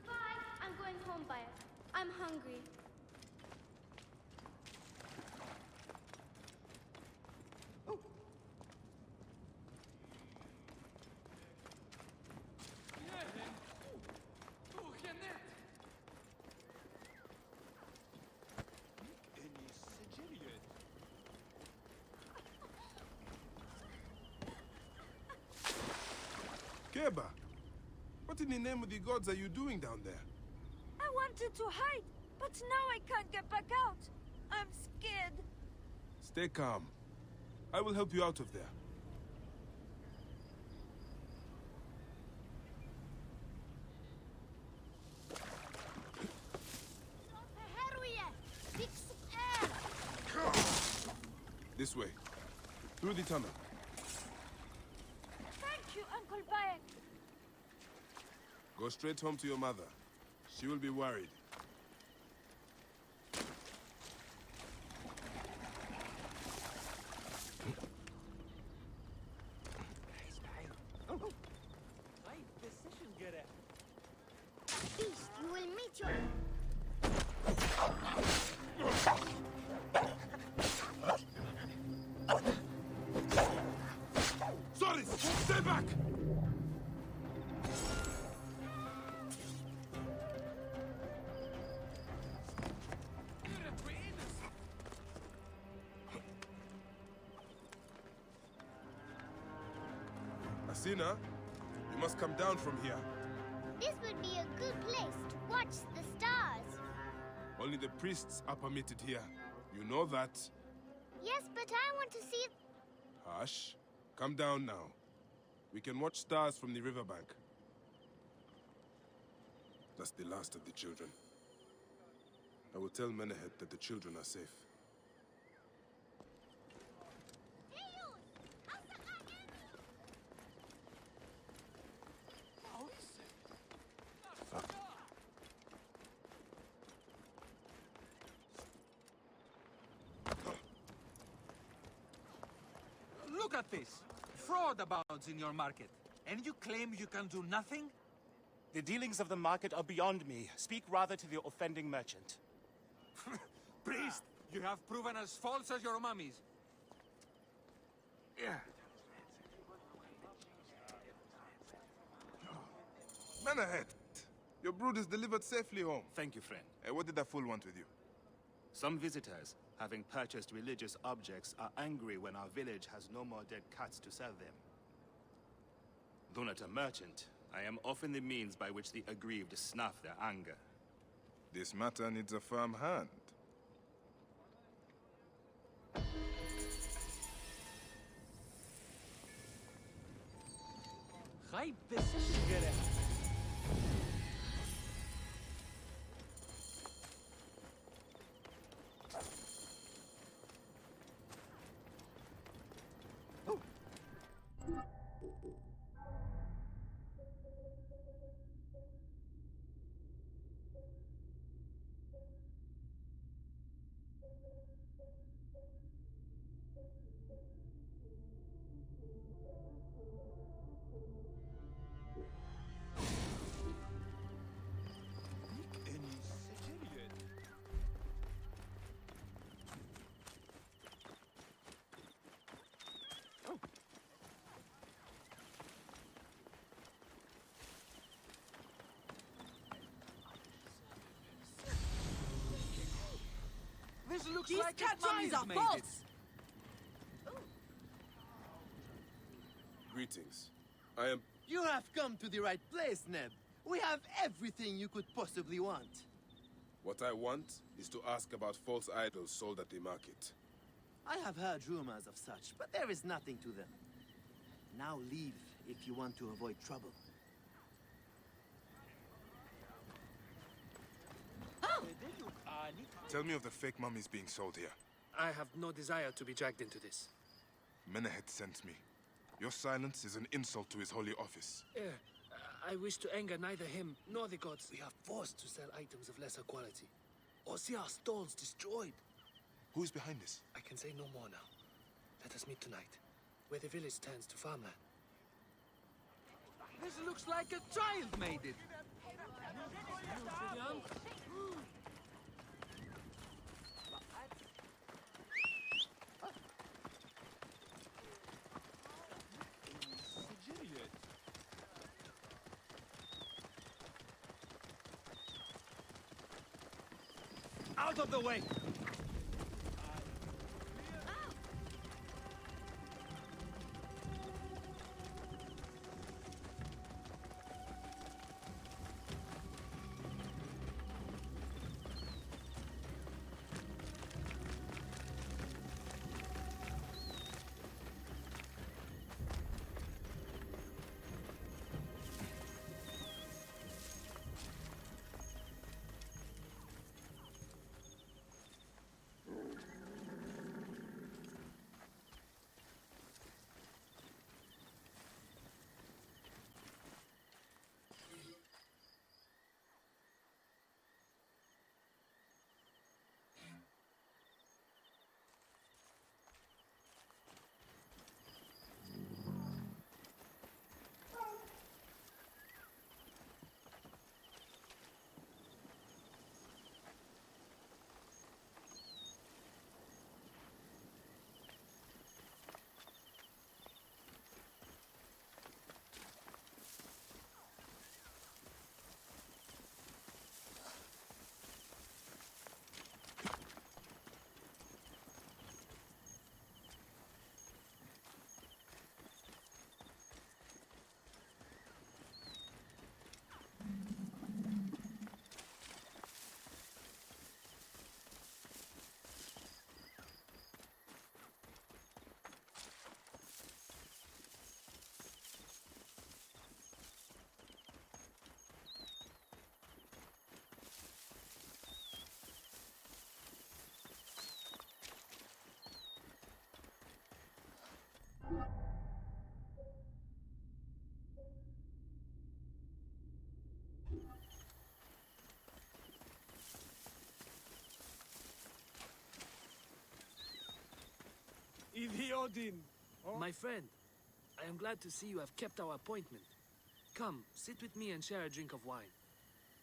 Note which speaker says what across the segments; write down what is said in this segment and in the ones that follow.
Speaker 1: Bye. I'm going home, Buyer. I'm hungry.
Speaker 2: Keba, what in the name of the gods are you doing down there?
Speaker 3: I wanted to hide, but now I can't get back out. I'm scared.
Speaker 2: Stay calm. I will help you out of there. This way. Through the tunnel.
Speaker 3: Thank you, Uncle Bayek.
Speaker 2: Go straight home to your mother. She will be worried.
Speaker 1: Beast, you will meet your...
Speaker 2: Sorry! Stay back! Asina, you must come down from here.
Speaker 1: This would be a good place to watch the stars.
Speaker 2: Only the priests are permitted here. You know that.
Speaker 1: Yes, but I want to see...
Speaker 2: Hush. Come down now. We can watch stars from the riverbank. That's the last of the children. I will tell Menehet that the children are safe.
Speaker 4: Look at this! Fraud abounds in your market, and you claim you can do nothing?
Speaker 5: The dealings of the market are beyond me. Speak rather to the offending merchant.
Speaker 4: Priest, you have proven as false as your mummies.
Speaker 2: Menehet! Your brood is delivered safely home.
Speaker 5: Thank you, friend.
Speaker 2: What did that fool want with you?
Speaker 5: Some visitors, having purchased religious objects, are angry when our village has no more dead cats to sell them. Though not a merchant, I am often the means by which the aggrieved snuff their anger.
Speaker 2: This matter needs a firm hand.
Speaker 4: This looks
Speaker 3: These
Speaker 4: like
Speaker 3: cat
Speaker 4: his mummies
Speaker 3: drawings are
Speaker 4: made
Speaker 3: false!
Speaker 2: Greetings. I am...
Speaker 6: You have come to the right place, Neb. We have everything you could possibly want.
Speaker 2: What I want is to ask about false idols sold at the market.
Speaker 6: I have heard rumors of such, but there is nothing to them. Now leave if you want to avoid trouble.
Speaker 2: Tell me of the fake mummies being sold here.
Speaker 7: I have no desire to be dragged into this.
Speaker 2: Menehet sent me. Your silence is an insult to his holy office.
Speaker 7: I wish to anger neither him nor the gods. We are forced to sell items of lesser quality. or see our stalls destroyed.
Speaker 2: Who's behind this?
Speaker 7: I can say no more now. Let us meet tonight, where the village turns to farmland.
Speaker 4: This looks like a child made it. Out of the way!
Speaker 7: My friend, I am glad to see you have kept our appointment. Come, sit with me and share a drink of wine.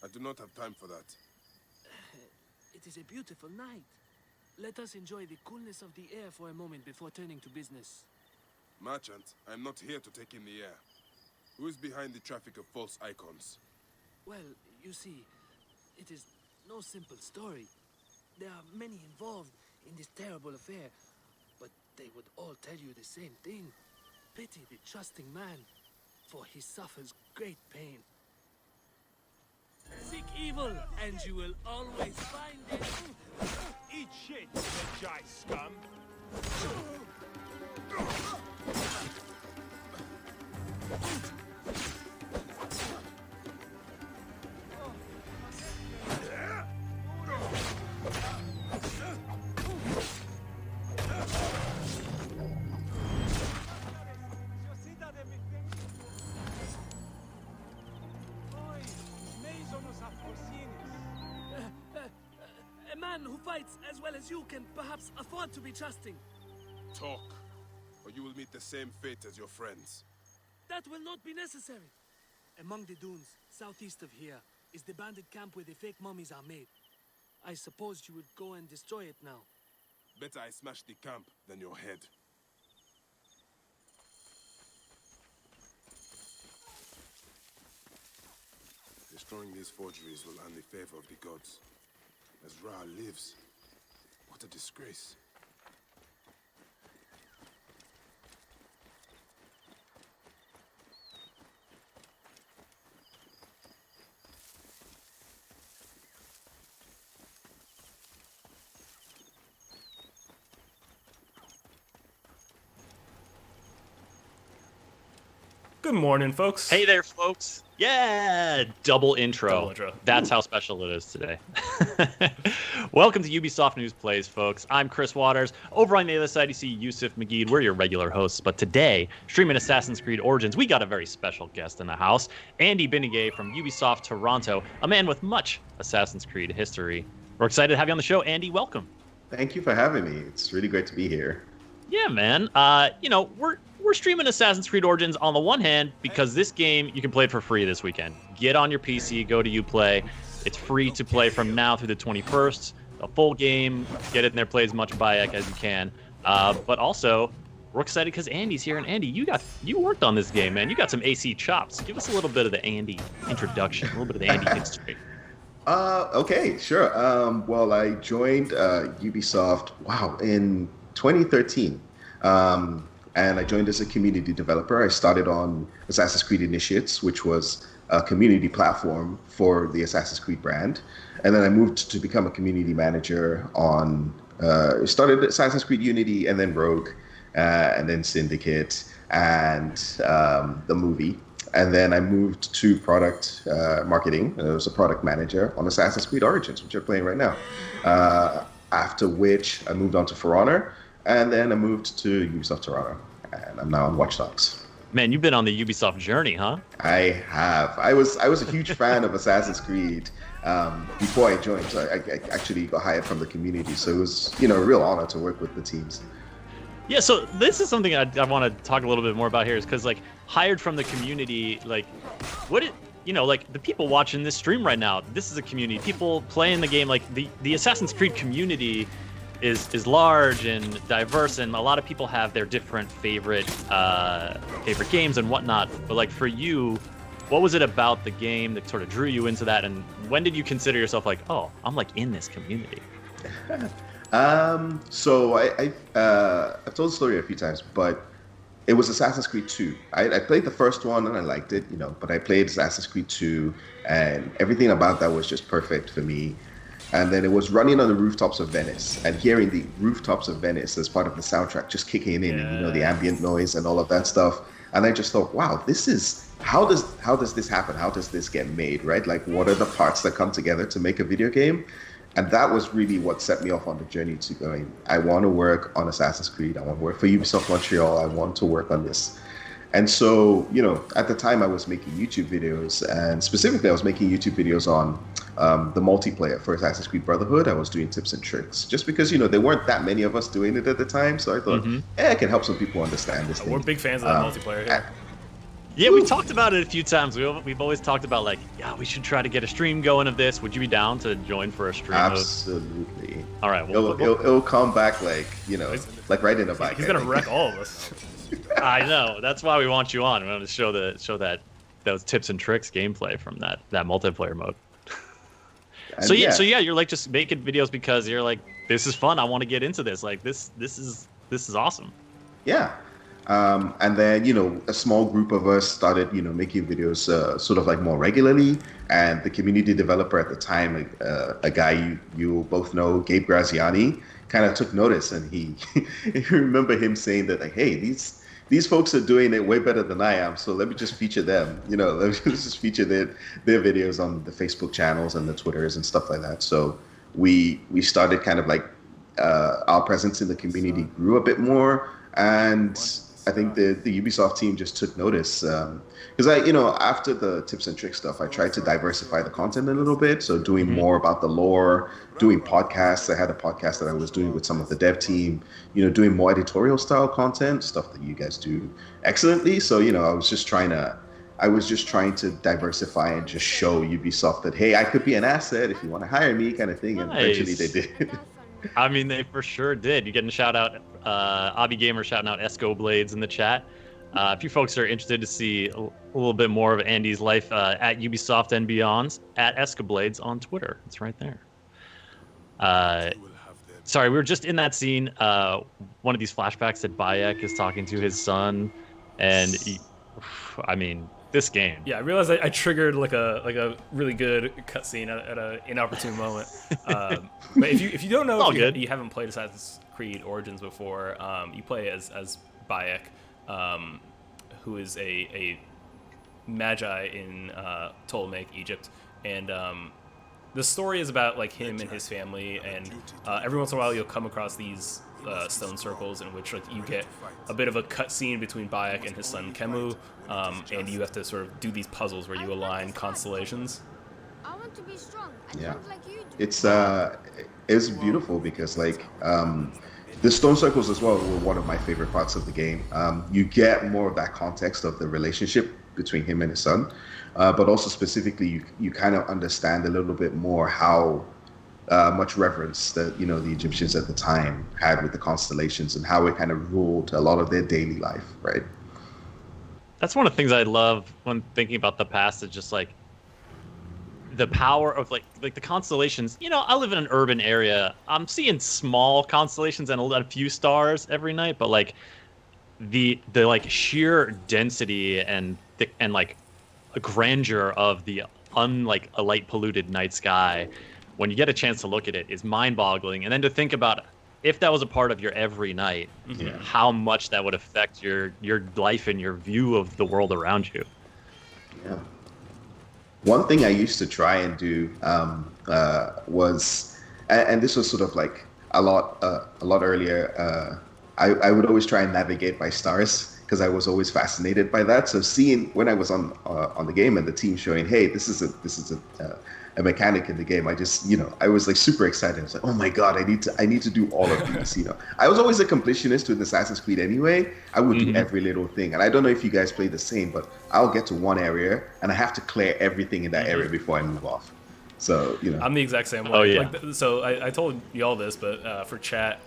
Speaker 2: I do not have time for that.
Speaker 7: It is a beautiful night. Let us enjoy the coolness of the air for a moment before turning to business.
Speaker 2: Merchant, I am not here to take in the air. Who is behind the traffic of false icons?
Speaker 7: Well, you see, it is no simple story. There are many involved in this terrible affair, but they would all tell you the same thing. Pity the trusting man, for he suffers great pain. Seek evil, and you will always find it.
Speaker 8: Eat shit, you giant scum!
Speaker 7: A man who fights as well as you can perhaps afford to be trusting.
Speaker 2: Talk, or you will meet the same fate as your friends.
Speaker 7: That will not be necessary. Among the dunes, southeast of here, is the bandit camp where the fake mummies are made. I suppose you would go and destroy it now.
Speaker 2: Better I smash the camp than your head. Destroying these forgeries will earn the favor of the gods. As Ra lives, what a disgrace.
Speaker 9: Good morning, folks.
Speaker 10: Hey there, folks. Yeah, double intro.
Speaker 9: Double intro.
Speaker 10: That's how special it is today. Welcome to Ubisoft News Plays, folks. I'm Chris Waters. Over on the other side, you see Yusuf McGeed. We're your regular hosts. But today, streaming Assassin's Creed Origins, we got a very special guest in the house. Andy Binigay from Ubisoft Toronto, a man with much Assassin's Creed history. We're excited to have you on the show. Andy, welcome.
Speaker 11: Thank you for having me. It's really great to be here.
Speaker 10: Yeah, man. We're streaming Assassin's Creed Origins on the one hand because this game, you can play it for free this weekend. Get on your PC, go to Uplay. It's free to play from now through the 21st. A full game, get in there, play as much Bayek as you can. But also, we're excited because Andy's here. And Andy, you worked on this game, man. You got some AC chops. Give us a little bit of the Andy introduction, a little bit of the Andy history.
Speaker 11: Okay, sure. Well, I joined Ubisoft, in 2013. And I joined as a community developer. I started on Assassin's Creed Initiates, which was a community platform for the Assassin's Creed brand. And then I moved to become a community manager on, started Assassin's Creed Unity and then Rogue, and then Syndicate and the movie. And then I moved to product marketing. I was a product manager on Assassin's Creed Origins, which I'm playing right now. After which I moved on to For Honor, and then I moved to Ubisoft Toronto, and I'm now on Watch Dogs.
Speaker 10: Man, you've been on the Ubisoft journey, huh?
Speaker 11: I have. I was a huge fan of Assassin's Creed before I joined. So I actually got hired from the community, so it was a real honor to work with the teams.
Speaker 10: Yeah, so this is something I want to talk a little bit more about here, is because hired from the community, the people watching this stream right now, this is a community. People playing the game, the Assassin's Creed community is large and diverse, and a lot of people have their different favorite games and whatnot. But for you, what was it about the game that sort of drew you into that, and when did you consider yourself I'm in this community?
Speaker 11: So I've told the story a few times, but it was Assassin's Creed 2. I played the first one and I liked it, but I played Assassin's Creed 2 and everything about that was just perfect for me. And then it was running on the rooftops of Venice and hearing the rooftops of Venice as part of the soundtrack just kicking in, and the ambient noise and all of that stuff. And I just thought, wow, this is how does this happen? How does this get made, right? What are the parts that come together to make a video game? And that was really what set me off on the journey to going, I want to work on Assassin's Creed. I want to work for Ubisoft Montreal. I want to work on this. And so, at the time I was making YouTube videos, and specifically I was making YouTube videos on the multiplayer for Assassin's Creed Brotherhood. I was doing tips and tricks just because, there weren't that many of us doing it at the time. So I thought, I can help some people understand this thing.
Speaker 9: We're big fans of that multiplayer here.
Speaker 10: Yeah, we've talked about it a few times. We've always talked about we should try to get a stream going of this. Would you be down to join for a stream?
Speaker 11: Absolutely.
Speaker 10: All right.
Speaker 11: It'll come back like riding a bike.
Speaker 9: He's gonna wreck all of us.
Speaker 10: I know. That's why we want you on. We want to show those tips and tricks gameplay from that multiplayer mode. So you're just making videos because you're this is fun. I want to get into this. This is awesome.
Speaker 11: Yeah. And then, a small group of us started, making videos sort of more regularly. And the community developer at the time, a guy you both know, Gabe Graziani, kind of took notice. And you remember him saying that, hey, these folks are doing it way better than I am. So let me just feature them. Let's just feature their videos on the Facebook channels and the Twitters and stuff like that. So we started kind of our presence in the community grew a bit more. And I think the Ubisoft team just took notice because after the tips and tricks stuff, I tried to diversify the content a little bit. So doing more about the lore, doing podcasts. I had a podcast that I was doing with some of the dev team, doing more editorial style content, stuff that you guys do excellently. So, I was just trying to diversify and just show Ubisoft that, hey, I could be an asset if you want to hire me kind of thing. And eventually they did.
Speaker 10: I mean, they for sure did. You getting a shout out, Obby Gamer shouting out Esco Blades in the chat. If you folks are interested to see a little bit more of Andy's life at Ubisoft and beyond, at Escablades on Twitter. It's right there. Sorry, we were just in that scene. One of these flashbacks that Bayek is talking to his son, and this game.
Speaker 9: Yeah, I realized I triggered a really good cutscene at an inopportune moment. But if you don't know, if you haven't played Assassin's Creed Origins before, you play as Bayek, who is a magi in Ptolemaic Egypt, and the story is about him and his family, and every once in a while you'll come across these stone circles in which you get a bit of a cutscene between Bayek and his son Kemu, and you have to sort of do these puzzles where you align constellations.
Speaker 1: want to be strong. I
Speaker 11: Yeah.
Speaker 1: want like you do.
Speaker 11: It's beautiful because like the stone circles as well were one of my favorite parts of the game. You get more of that context of the relationship between him and his son, but also specifically you kind of understand a little bit more how much reverence that the Egyptians at the time had with the constellations and how it kind of ruled a lot of their daily life, right?
Speaker 10: That's one of the things I love when thinking about the past. Is just like the power of like the constellations. I live in an urban area. I'm seeing small constellations and a few stars every night, but like the like sheer density and like a grandeur of the a light polluted night sky, when you get a chance to look at it, is mind-boggling. And then to think about if that was a part of your every night, how much that would affect your life and your view of the world around you.
Speaker 11: Yeah. One thing I used to try and do was, and this was sort of like a lot earlier. I would always try and navigate by stars because I was always fascinated by that. So seeing when I was on the game and the team showing, hey, this is a mechanic in the game, I just I was like super excited. I was like, oh my god, I need to do all of these. I was always a completionist with Assassin's Creed anyway. I would do every little thing, and I don't know if you guys play the same, but I'll get to one area and I have to clear everything in that area before I move off. So
Speaker 9: I'm the exact same way.
Speaker 10: Oh yeah.
Speaker 9: So I told you all this, but for chat,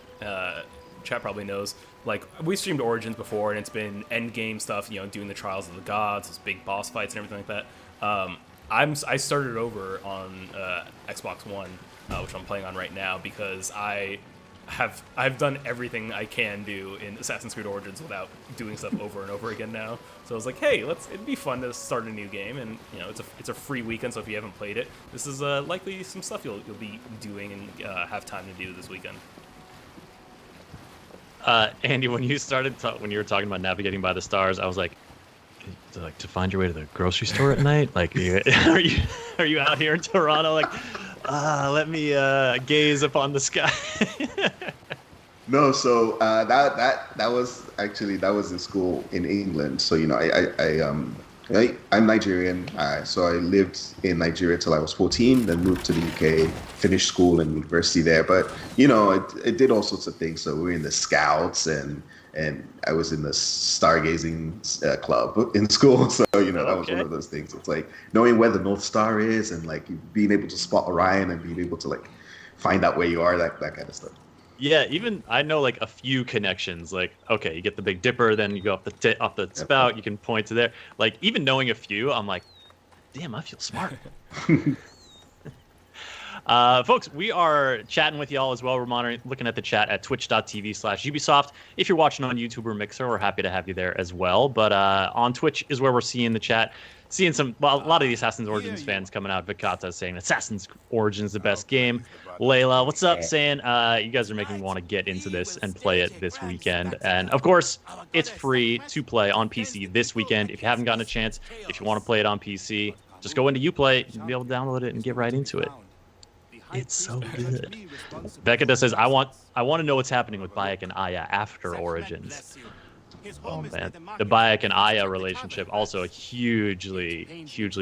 Speaker 9: chat probably knows. Like, we streamed Origins before, and it's been end game stuff. Doing the Trials of the Gods, those big boss fights, and everything like that. I started over on Xbox One, which I'm playing on right now, because I've done everything I can do in Assassin's Creed Origins without doing stuff over and over again now. So I was like, hey, it'd be fun to start a new game, and it's a free weekend. So if you haven't played it, this is likely some stuff you'll be doing and have time to do this weekend.
Speaker 10: Andy, when you were talking about navigating by the stars, I was like to find your way to the grocery store at night. Like, are you out here in Toronto? Like, let me gaze upon the sky.
Speaker 11: No, so that was in school in England. So I'm Nigerian, so I lived in Nigeria till I was 14, then moved to the UK, finished school and university there. But I did all sorts of things. So we were in the Scouts and I was in the stargazing club in school. So that was one of those things. It's like knowing where the North Star is and like being able to spot Orion and being able to like find out where you are, that kind of stuff.
Speaker 10: Yeah, even I know like a few connections. Like, okay, you get the Big Dipper, then you go off the spout. You can point to there. Like, even knowing a few, I'm like, damn, I feel smart. Folks, we are chatting with y'all as well. We're looking at the chat at twitch.tv/Ubisoft. If you're watching on YouTube or Mixer, we're happy to have you there as well. But on Twitch is where we're seeing the chat. Seeing a lot of the Assassin's Origins fans coming out. Vikata saying Assassin's Origins the best game. Layla, what's up? Saying you guys are making me want to get into this and play it this weekend. And of course, it's free to play on PC this weekend. If you haven't gotten a chance, if you want to play it on PC, just go into Uplay. You'll be able to download it and get right into it. It's so good. Vikata says, I want to know what's happening with Bayek and Aya after Origins. Oh man, the Bayek and Aya relationship also a hugely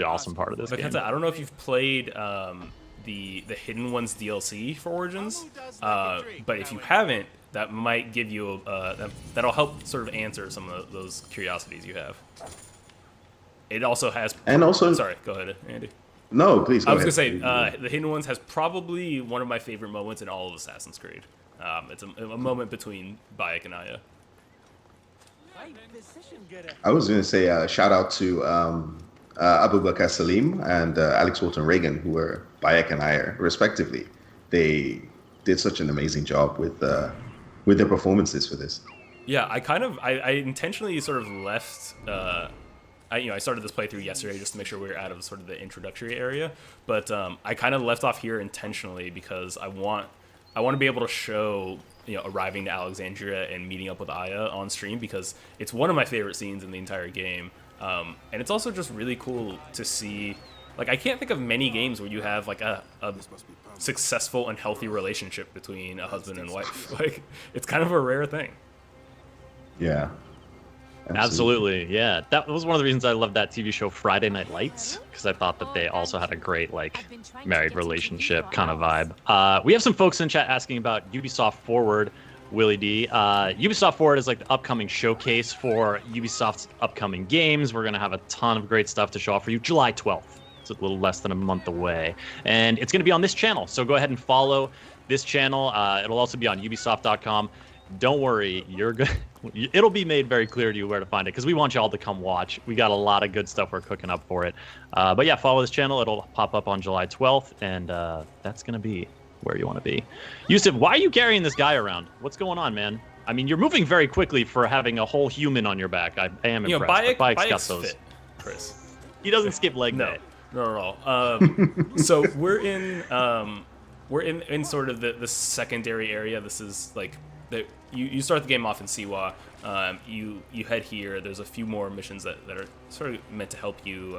Speaker 10: awesome part of this game.
Speaker 9: I don't know if you've played the Hidden Ones DLC for Origins, but if you haven't, that might give you that'll help sort of answer some of those curiosities you have. It also has,
Speaker 11: and also,
Speaker 9: sorry, go ahead, Andy.
Speaker 11: No, please.
Speaker 9: I was gonna say the Hidden Ones has probably one of my favorite moments in all of Assassin's Creed. It's a moment between Bayek and Aya.
Speaker 11: I was going to say shout out to Abu Bakr Salim and Alex Walton Reagan, who were Bayek and Aya, respectively. They did such an amazing job with their performances for this.
Speaker 9: Yeah, I intentionally sort of left. I started this playthrough yesterday just to make sure we were out of sort of the introductory area, but I kind of left off here intentionally because I want to be able to show arriving to Alexandria and meeting up with Aya on stream, because it's one of my favorite scenes in the entire game, and it's also just really cool to see. Like, I can't think of many games where you have like a successful and healthy relationship between a husband and wife. Like, it's kind of a rare thing.
Speaker 11: Yeah.
Speaker 10: Absolutely, yeah. That was one of the reasons I loved that TV show Friday Night Lights, because I thought that they also had a great, like, married relationship kind of vibe. We have some folks in chat asking about Ubisoft Forward, Willie D. Ubisoft Forward is like the upcoming showcase for Ubisoft's upcoming games. We're going to have a ton of great stuff to show off for you July 12th. It's a little less than a month away. And it's going to be on this channel, so go ahead and follow this channel. It'll also be on Ubisoft.com. Don't worry, it'll be made very clear to you where to find it, because we want you all to come watch. We got a lot of good stuff we're cooking up for it. But yeah, follow this channel. It'll pop up on July 12th, and that's going to be where you want to be. Yusuf, why are you carrying this guy around? What's going on, man? I mean, you're moving very quickly for having a whole human on your back. I am impressed. Bike's got those.
Speaker 9: Fit, Chris.
Speaker 10: He doesn't skip leg day.
Speaker 9: No, not at all. So we're in sort of the secondary area. This is like you start the game off in Siwa. You head here. There's a few more missions that are sort of meant to help you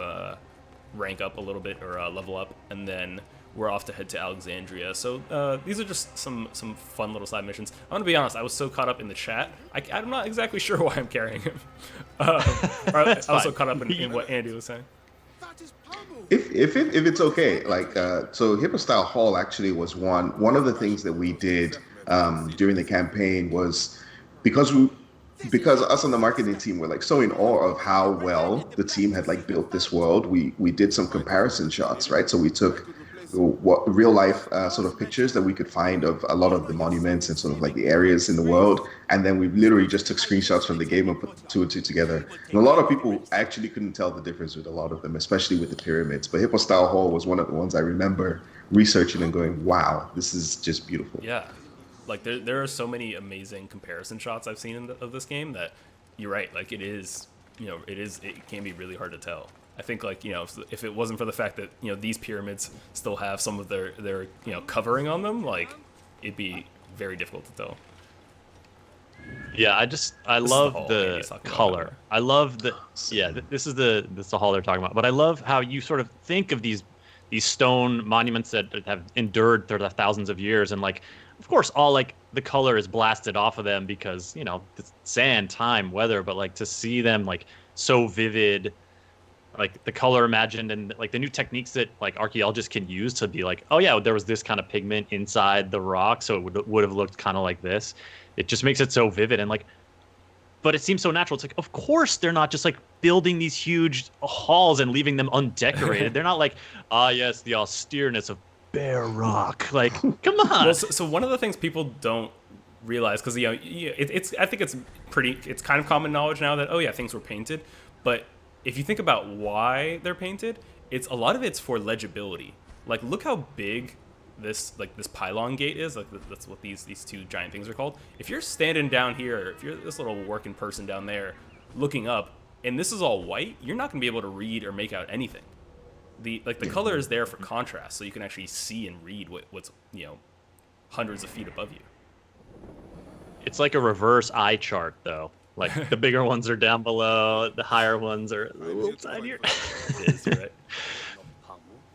Speaker 9: rank up a little bit or level up, and then we're off to head to Alexandria. So these are just some fun little side missions. I'm gonna be honest, I was so caught up in the chat, I'm not exactly sure why I'm carrying him. I also caught up in what Andy was saying.
Speaker 11: If it's okay, like so Hypostyle Hall actually was one of the things that we did during the campaign was because us on the marketing team were like so in awe of how well the team had like built this world. We did some comparison shots, right? So we took real life sort of pictures that we could find of a lot of the monuments and sort of like the areas in the world, and then we literally just took screenshots from the game and put two and two together. And a lot of people actually couldn't tell the difference with a lot of them, especially with the pyramids. But Hypostyle Hall was one of the ones I remember researching and going, wow, this is just beautiful.
Speaker 9: Yeah, like there are so many amazing comparison shots I've seen of this game that you're right, like it can be really hard to tell. I think, like, if it wasn't for the fact that, these pyramids still have some of their covering on them, like, it'd be very difficult to tell.
Speaker 10: Yeah, I love the color. I love this is the hall they're talking about. But I love how you sort of think of these stone monuments that have endured through the thousands of years, and like, of course, all like the color is blasted off of them because it's sand, time, weather. But like to see them like so vivid. Like the color imagined and like the new techniques that like archaeologists can use to be like, oh yeah, there was this kind of pigment inside the rock, so it would have looked kind of like this. It just makes it so vivid and like, but it seems so natural. It's like, of course they're not just like building these huge halls and leaving them undecorated. They're not like, yes, the austereness of bare rock. Like, come on.
Speaker 9: Well, so one of the things people don't realize, because I think it's kind of common knowledge now that things were painted, but if you think about why they're painted, a lot of it's for legibility. Like, look how big this pylon gate is. Like, that's what these two giant things are called. If you're standing down here, if you're this little working person down there looking up, and this is all white, you're not going to be able to read or make out anything. The color is there for contrast, so you can actually see and read what's hundreds of feet above you.
Speaker 10: It's like a reverse eye chart, though. Like the bigger ones are down below, the higher ones are a little tinier.
Speaker 9: It is, right?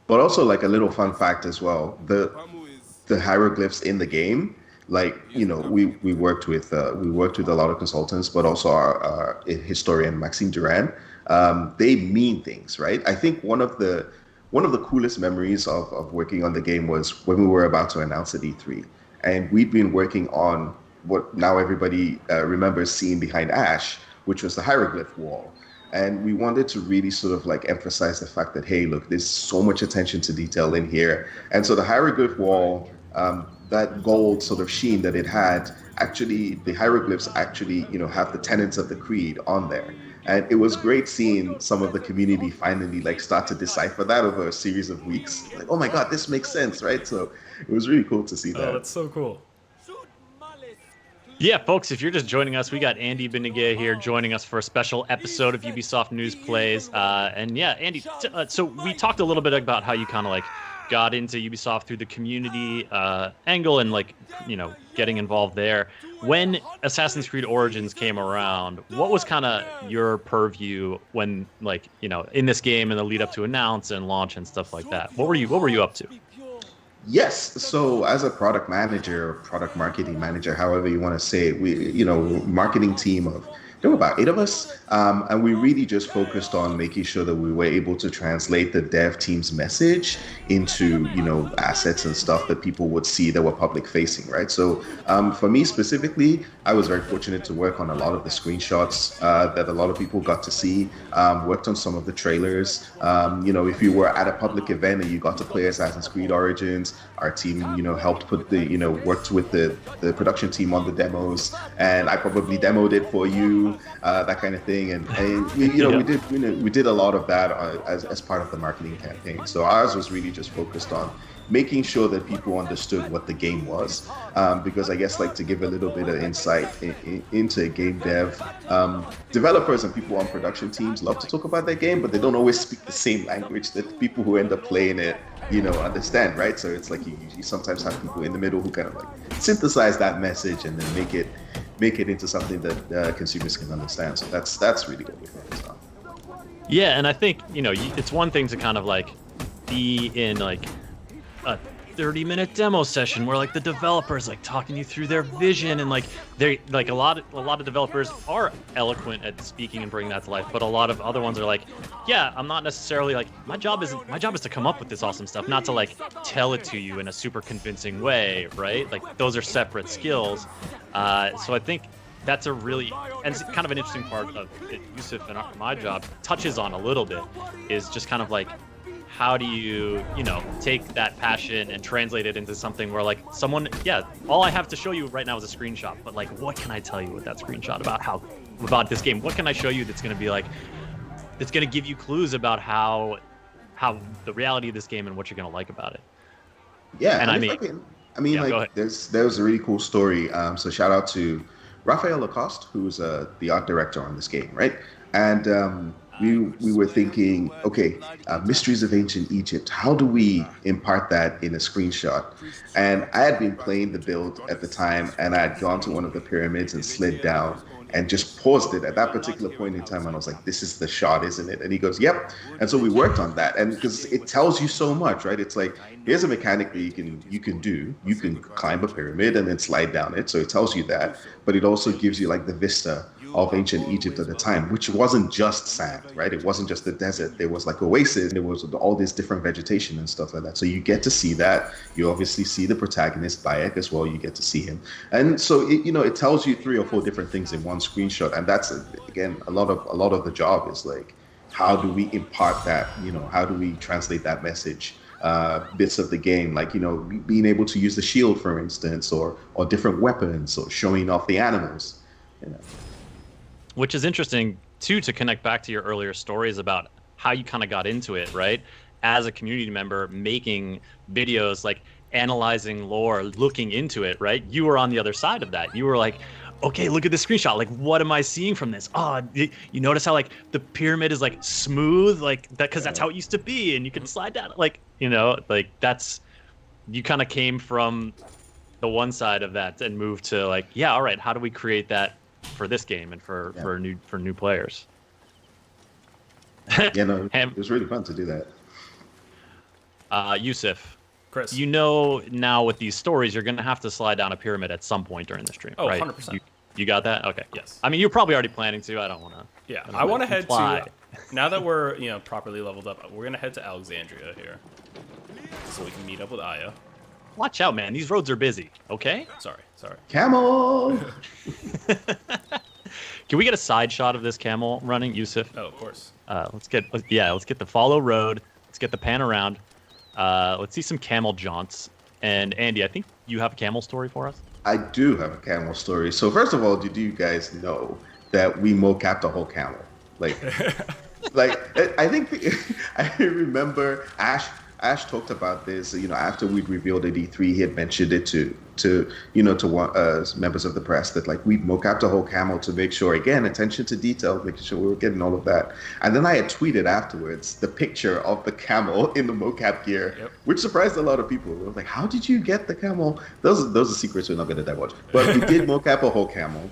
Speaker 11: But also, like a little fun fact as well, the hieroglyphs in the game, like we worked with a lot of consultants, but also our historian Maxime Duran. They mean things, right? I think one of the coolest memories of working on the game was when we were about to announce at E3, and we'd been working on what now everybody remembers seeing behind Ash, which was the hieroglyph wall. And we wanted to really sort of like emphasize the fact that, hey, look, there's so much attention to detail in here. And so the hieroglyph wall, that gold sort of sheen that it had, actually, the hieroglyphs actually, have the tenets of the creed on there. And it was great seeing some of the community finally like start to decipher that over a series of weeks. Like, oh my God, this makes sense, right? So it was really cool to see that.
Speaker 9: Oh, that's so cool.
Speaker 10: Yeah, folks, if you're just joining us, we got Andy Beniguet here joining us for a special episode of Ubisoft News Plays. And yeah, Andy, so we talked a little bit about how you kind of like got into Ubisoft through the community angle and like, getting involved there. When Assassin's Creed Origins came around, what was kind of your purview when like, in this game and the lead up to announce and launch and stuff like that? What were you up to?
Speaker 11: Yes. So as a product manager, product marketing manager, however you want to say it, we, marketing team of there were about 8 of us, and we really just focused on making sure that we were able to translate the dev team's message into, assets and stuff that people would see that were public facing, right? So for me specifically, I was very fortunate to work on a lot of the screenshots that a lot of people got to see, worked on some of the trailers. If you were at a public event and you got to play Assassin's Creed Origins, our team, helped put worked with the production team on the demos, and I probably demoed it for you, that kind of thing. And we did a lot of that as part of the marketing campaign. So ours was really just focused on making sure that people understood what the game was, because I guess, like, to give a little bit of insight into game dev, developers and people on production teams love to talk about their game, but they don't always speak the same language that people who end up playing it understand, right? So it's like you sometimes have people in the middle who kind of like synthesize that message and then make it into something that consumers can understand. So that's really what we focus on.
Speaker 10: Yeah, and I think it's one thing to kind of like be in like a 30-minute demo session where like the developers like talking you through their vision, and like they like a lot of developers are eloquent at speaking and bringing that to life, but a lot of other ones are like, yeah, I'm not necessarily like my job is to come up with this awesome stuff, not to like tell it to you in a super convincing way, right? Like those are separate skills. So I think that's a really, and it's kind of an interesting part of it, Yusuf and my job touches on a little bit, is just kind of like, how do you, take that passion and translate it into something where like someone, all I have to show you right now is a screenshot, but like, what can I tell you with that screenshot about this game? What can I show you that's going to be like, that's going to give you clues about how the reality of this game and what you're going to like about it?
Speaker 11: Yeah.
Speaker 10: And
Speaker 11: there's a really cool story. So shout out to Raphael Lacoste, who's the art director on this game, right? And we were thinking, okay, Mysteries of Ancient Egypt, how do we impart that in a screenshot? And I had been playing the build at the time, and I had gone to one of the pyramids and slid down and just paused it at that particular point in time, and I was like, this is the shot, isn't it? And he goes, yep. And so we worked on that, and because it tells you so much, right? It's like, here's a mechanic that you can do. You can climb a pyramid and then slide down it, so it tells you that, but it also gives you like the vista of ancient Egypt at the time, which wasn't just sand, right? It wasn't just the desert. There was like oasis. There was all this different vegetation and stuff like that. So you get to see that. You obviously see the protagonist, Bayek, as well. You get to see him. And so it tells you 3 or 4 different things in one screenshot. And that's, again, a lot of the job is like, how do we impart that? How do we translate that message? Bits of the game, like being able to use the shield, for instance, or different weapons, or showing off the animals.
Speaker 10: Which is interesting, too, to connect back to your earlier stories about how you kind of got into it, right? As a community member, making videos, like analyzing lore, looking into it, right? You were on the other side of that. You were like, okay, look at this screenshot. Like, what am I seeing from this? Oh, you notice how, like, the pyramid is, like, smooth? Like, that, because that's how it used to be, and you can slide down. Like, like, that's... You kind of came from the one side of that and moved to, like, yeah, all right, how do we create that for this game and for new players?
Speaker 11: It was really fun to do that.
Speaker 10: Yusuf,
Speaker 9: Chris,
Speaker 10: now with these stories, you're going to have to slide down a pyramid at some point during the stream, right?
Speaker 9: 100%.
Speaker 10: You got that? Okay.
Speaker 9: Yes.
Speaker 10: I mean, you're probably already planning to. I don't want to.
Speaker 9: Yeah, I want to head to. Now that we're properly leveled up, we're gonna head to Alexandria here, so we can meet up with Aya.
Speaker 10: Watch out, man. These roads are busy. Okay.
Speaker 9: Sorry.
Speaker 11: Camel.
Speaker 10: Can we get a side shot of this camel running, Yusuf?
Speaker 9: Oh, of course.
Speaker 10: Let's get the follow road. Let's get the pan around. Let's see some camel jaunts. And Andy, I think you have a camel story for us.
Speaker 11: I do have a camel story. So first of all, did you guys know that we mocapped a whole camel? Like, I think I remember Ash talked about this. After we'd revealed at E3, he had mentioned it to members of the press that like we'd mocapped a whole camel to make sure, again, attention to detail, making sure we were getting all of that. And then I had tweeted afterwards the picture of the camel in the mocap gear, which surprised a lot of people. They were like, "How did you get the camel?" Those are secrets we're not going to divulge. But we did mocap a whole camel.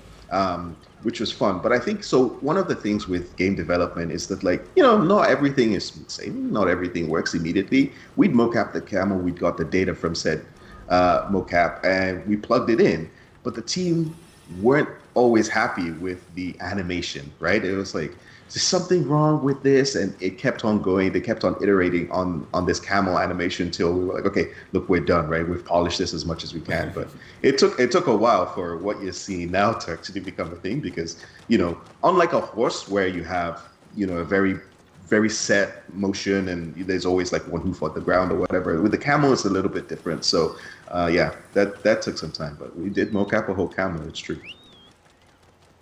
Speaker 11: Which was fun. But I think, so one of the things with game development is that, like, not everything is smooth sailing, not everything works immediately. We'd mocap the camel, we'd got the data from said mocap, and we plugged it in. But the team weren't always happy with the animation, right? It was like, is there something wrong with this? And it kept on going. They kept on iterating on this camel animation till we were like, okay, look, we're done, right? We've polished this as much as we can. But it took a while for what you're seeing now to actually become a thing, because, you know, unlike a horse where you have, you know, a very set motion and there's always like one hoof on the ground or whatever. With the camel, it's a little bit different. So yeah, that took some time, but we did mocap a whole camel. It's true.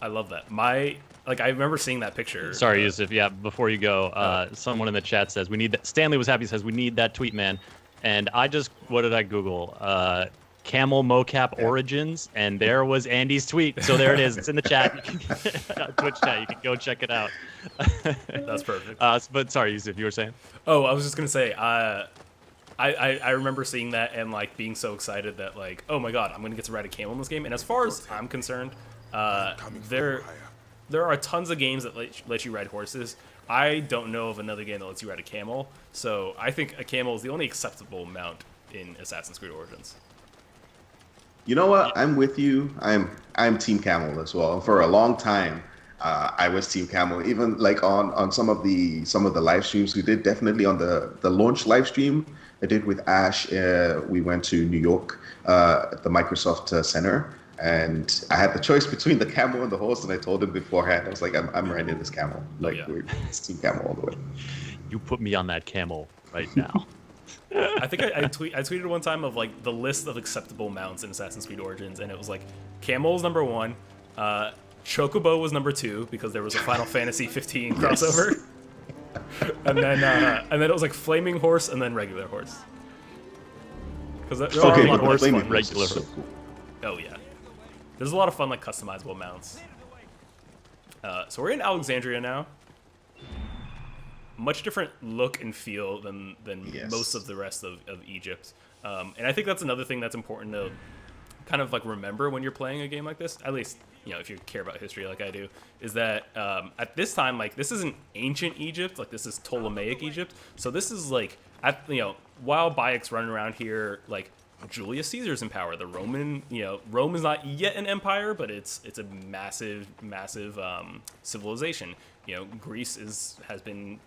Speaker 9: I love that. I remember seeing that picture.
Speaker 10: Sorry, Yusuf. Yeah, before you go, someone in the chat says we need that. Stanley was happy. Says we need that tweet, man. And what did I Google? Camel mocap origins, and there was Andy's tweet. So there it is. It's in the chat. You can, Twitch chat. You can go check it out.
Speaker 9: That's perfect.
Speaker 10: But sorry, Yusuf, you were saying?
Speaker 9: Oh, I was just gonna say. I remember seeing that and like being so excited that like, oh my god, I'm gonna get to ride a camel in this game. And as far as I'm concerned, there are tons of games that let you ride horses. I don't know of another game that lets you ride a camel. So I think a camel is the only acceptable mount in Assassin's Creed Origins.
Speaker 11: You know what? I'm with you. I'm Team Camel as well. For a long time, I was Team Camel. Even like on some of the live streams we did, definitely on the launch live stream I did with Ash. We went to New York at the Microsoft Center. And I had the choice between the camel and the horse, and I told him beforehand, I was like, I'm riding this camel. Like, it's Team Camel all the way.
Speaker 10: You put me on that camel right now.
Speaker 9: I think I tweeted one time of like the list of acceptable mounts in Assassin's Creed Origins, and it was like camel was number 1, Chocobo was number 2 because there was a Final Fantasy 15 crossover, and then it was like flaming horse and then regular horse. Because there are a lot of horse fun.
Speaker 10: Regular.
Speaker 11: So cool.
Speaker 9: Oh yeah. There's a lot of fun, like, customizable mounts. So we're in Alexandria now. Much different look and feel than most of the rest of Egypt. And I think that's another thing that's important to kind of, like, remember when you're playing a game like this. At least, you know, if you care about history like I do. Is that at this time, like, this isn't ancient Egypt. Like, this is Ptolemaic Egypt. So this is, like, while Bayek's running around here, like, Julius Caesar's in power. The Roman, Rome is not yet an empire, but it's a massive civilization. Greece has been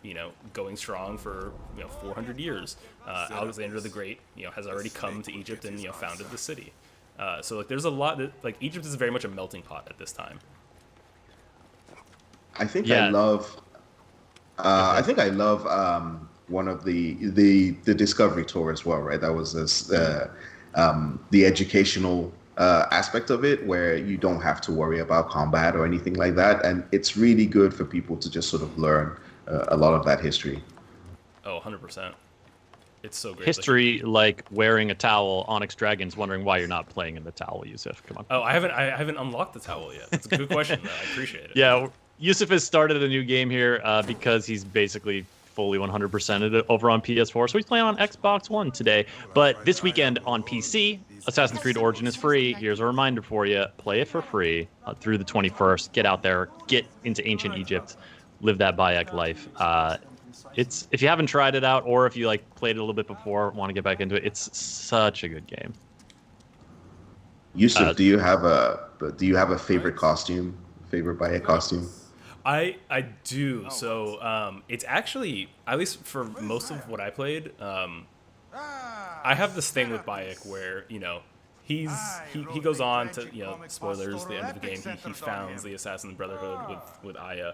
Speaker 9: going strong for 400 years. Alexander the Great has already come to Egypt and founded the city. So like there's a lot that like Egypt is very much a melting pot at this time.
Speaker 11: I think I love one of the Discovery Tour as well, right? That was this the educational aspect of it, where you don't have to worry about combat or anything like that, and it's really good for people to just sort of learn a lot of that history.
Speaker 9: Oh, 100%. It's so great.
Speaker 10: History, like wearing a towel. Onyx Dragon's wondering why you're not playing in the towel, Yusuf. Come on.
Speaker 9: Oh, I haven't unlocked the towel yet. That's a good question, though. I appreciate it.
Speaker 10: Yeah, Yusuf has started a new game here because he's basically fully 100%ed over on PS4. So he's playing on Xbox One today. But this weekend on PC, Assassin's Creed Origin is free. Here's a reminder for you. Play it for free through the 21st. Get out there. Get into ancient Egypt. Live that Bayek life. It's if you haven't tried it out, or if you like played it a little bit before, want to get back into it, it's such a good game.
Speaker 11: Yusuf, do you have a favorite costume? Favorite Bayek costume?
Speaker 9: I do. So it's actually, at least for most of what I played, I have this thing with Bayek where he goes on to spoilers, the end of the game, he founds the Assassin Brotherhood with Aya.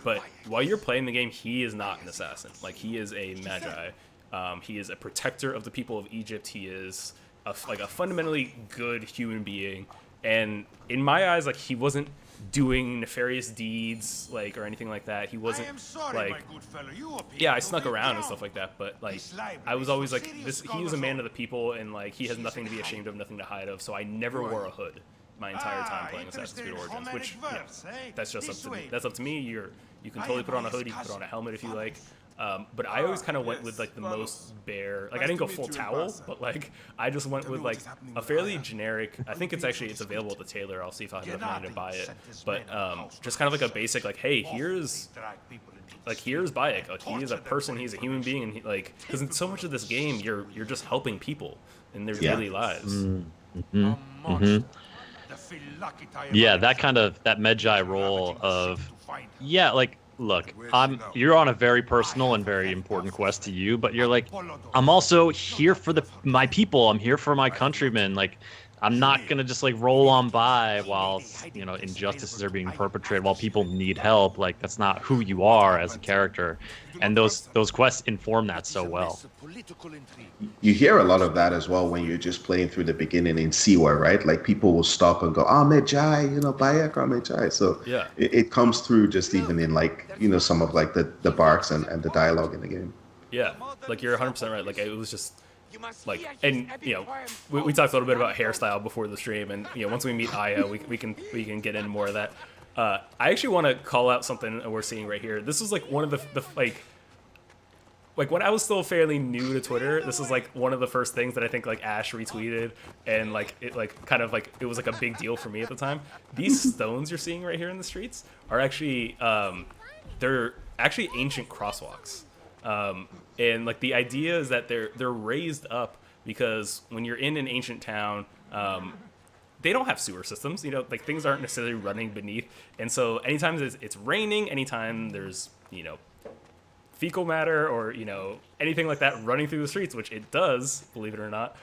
Speaker 9: But while you're playing the game, he is not an assassin. Like, he is a magi. He is a protector of the people of Egypt. He is a fundamentally good human being. And in my eyes, like, he wasn't doing nefarious deeds, like, or anything like that. He wasn't like, yeah, I snuck around and stuff like that. But like, I was always like, he is a man of the people, and like, he has nothing to be ashamed of, nothing to hide of. So I never wore a hood my entire time playing Assassin's Creed Origins, which that's just up to me. That's up to me. You can totally put on a hood, you can put on a helmet if you like. But I always kind of went with like the most bare. Like, I didn't go full towel, but like I just went with like a fairly generic. I think it's available at the tailor. I'll see if I have enough money to buy it. But just kind of like a basic like, hey, here's Bayek. Like, he is a person. He's a human being, and because in so much of this game, you're just helping people in their daily lives.
Speaker 10: Yeah, that kind of that Medjai role of like look, you're on a very personal and very important quest to you, but you're like, I'm also here for my people. I'm here for my countrymen. Like, I'm not gonna just like roll on by while injustices are being perpetrated, while people need help. Like, that's not who you are as a character, and those quests inform that so well.
Speaker 11: You hear a lot of that as well when you're just playing through the beginning in Siwa, right? Like, people will stop and go, "Ah, Medjai, Bayakra Medjai." So
Speaker 9: yeah,
Speaker 11: it comes through just even in like some of like the barks and the dialogue in the game.
Speaker 9: Yeah, like you're 100% right. Like it was just like, and we talked a little bit about hairstyle before the stream, and once we meet Aya, we can get into more of that. I actually want to call out something we're seeing right here. This is like one of the like when I was still fairly new to Twitter, this is like one of the first things that I think like Ash retweeted, and like it like kind of like it was like a big deal for me at the time. These stones you're seeing right here in the streets are actually they're actually ancient crosswalks. And like the idea is that they're raised up because when you're in an ancient town, they don't have sewer systems, like things aren't necessarily running beneath. And so anytime it's raining, anytime there's, fecal matter or, anything like that running through the streets, which it does, believe it or not,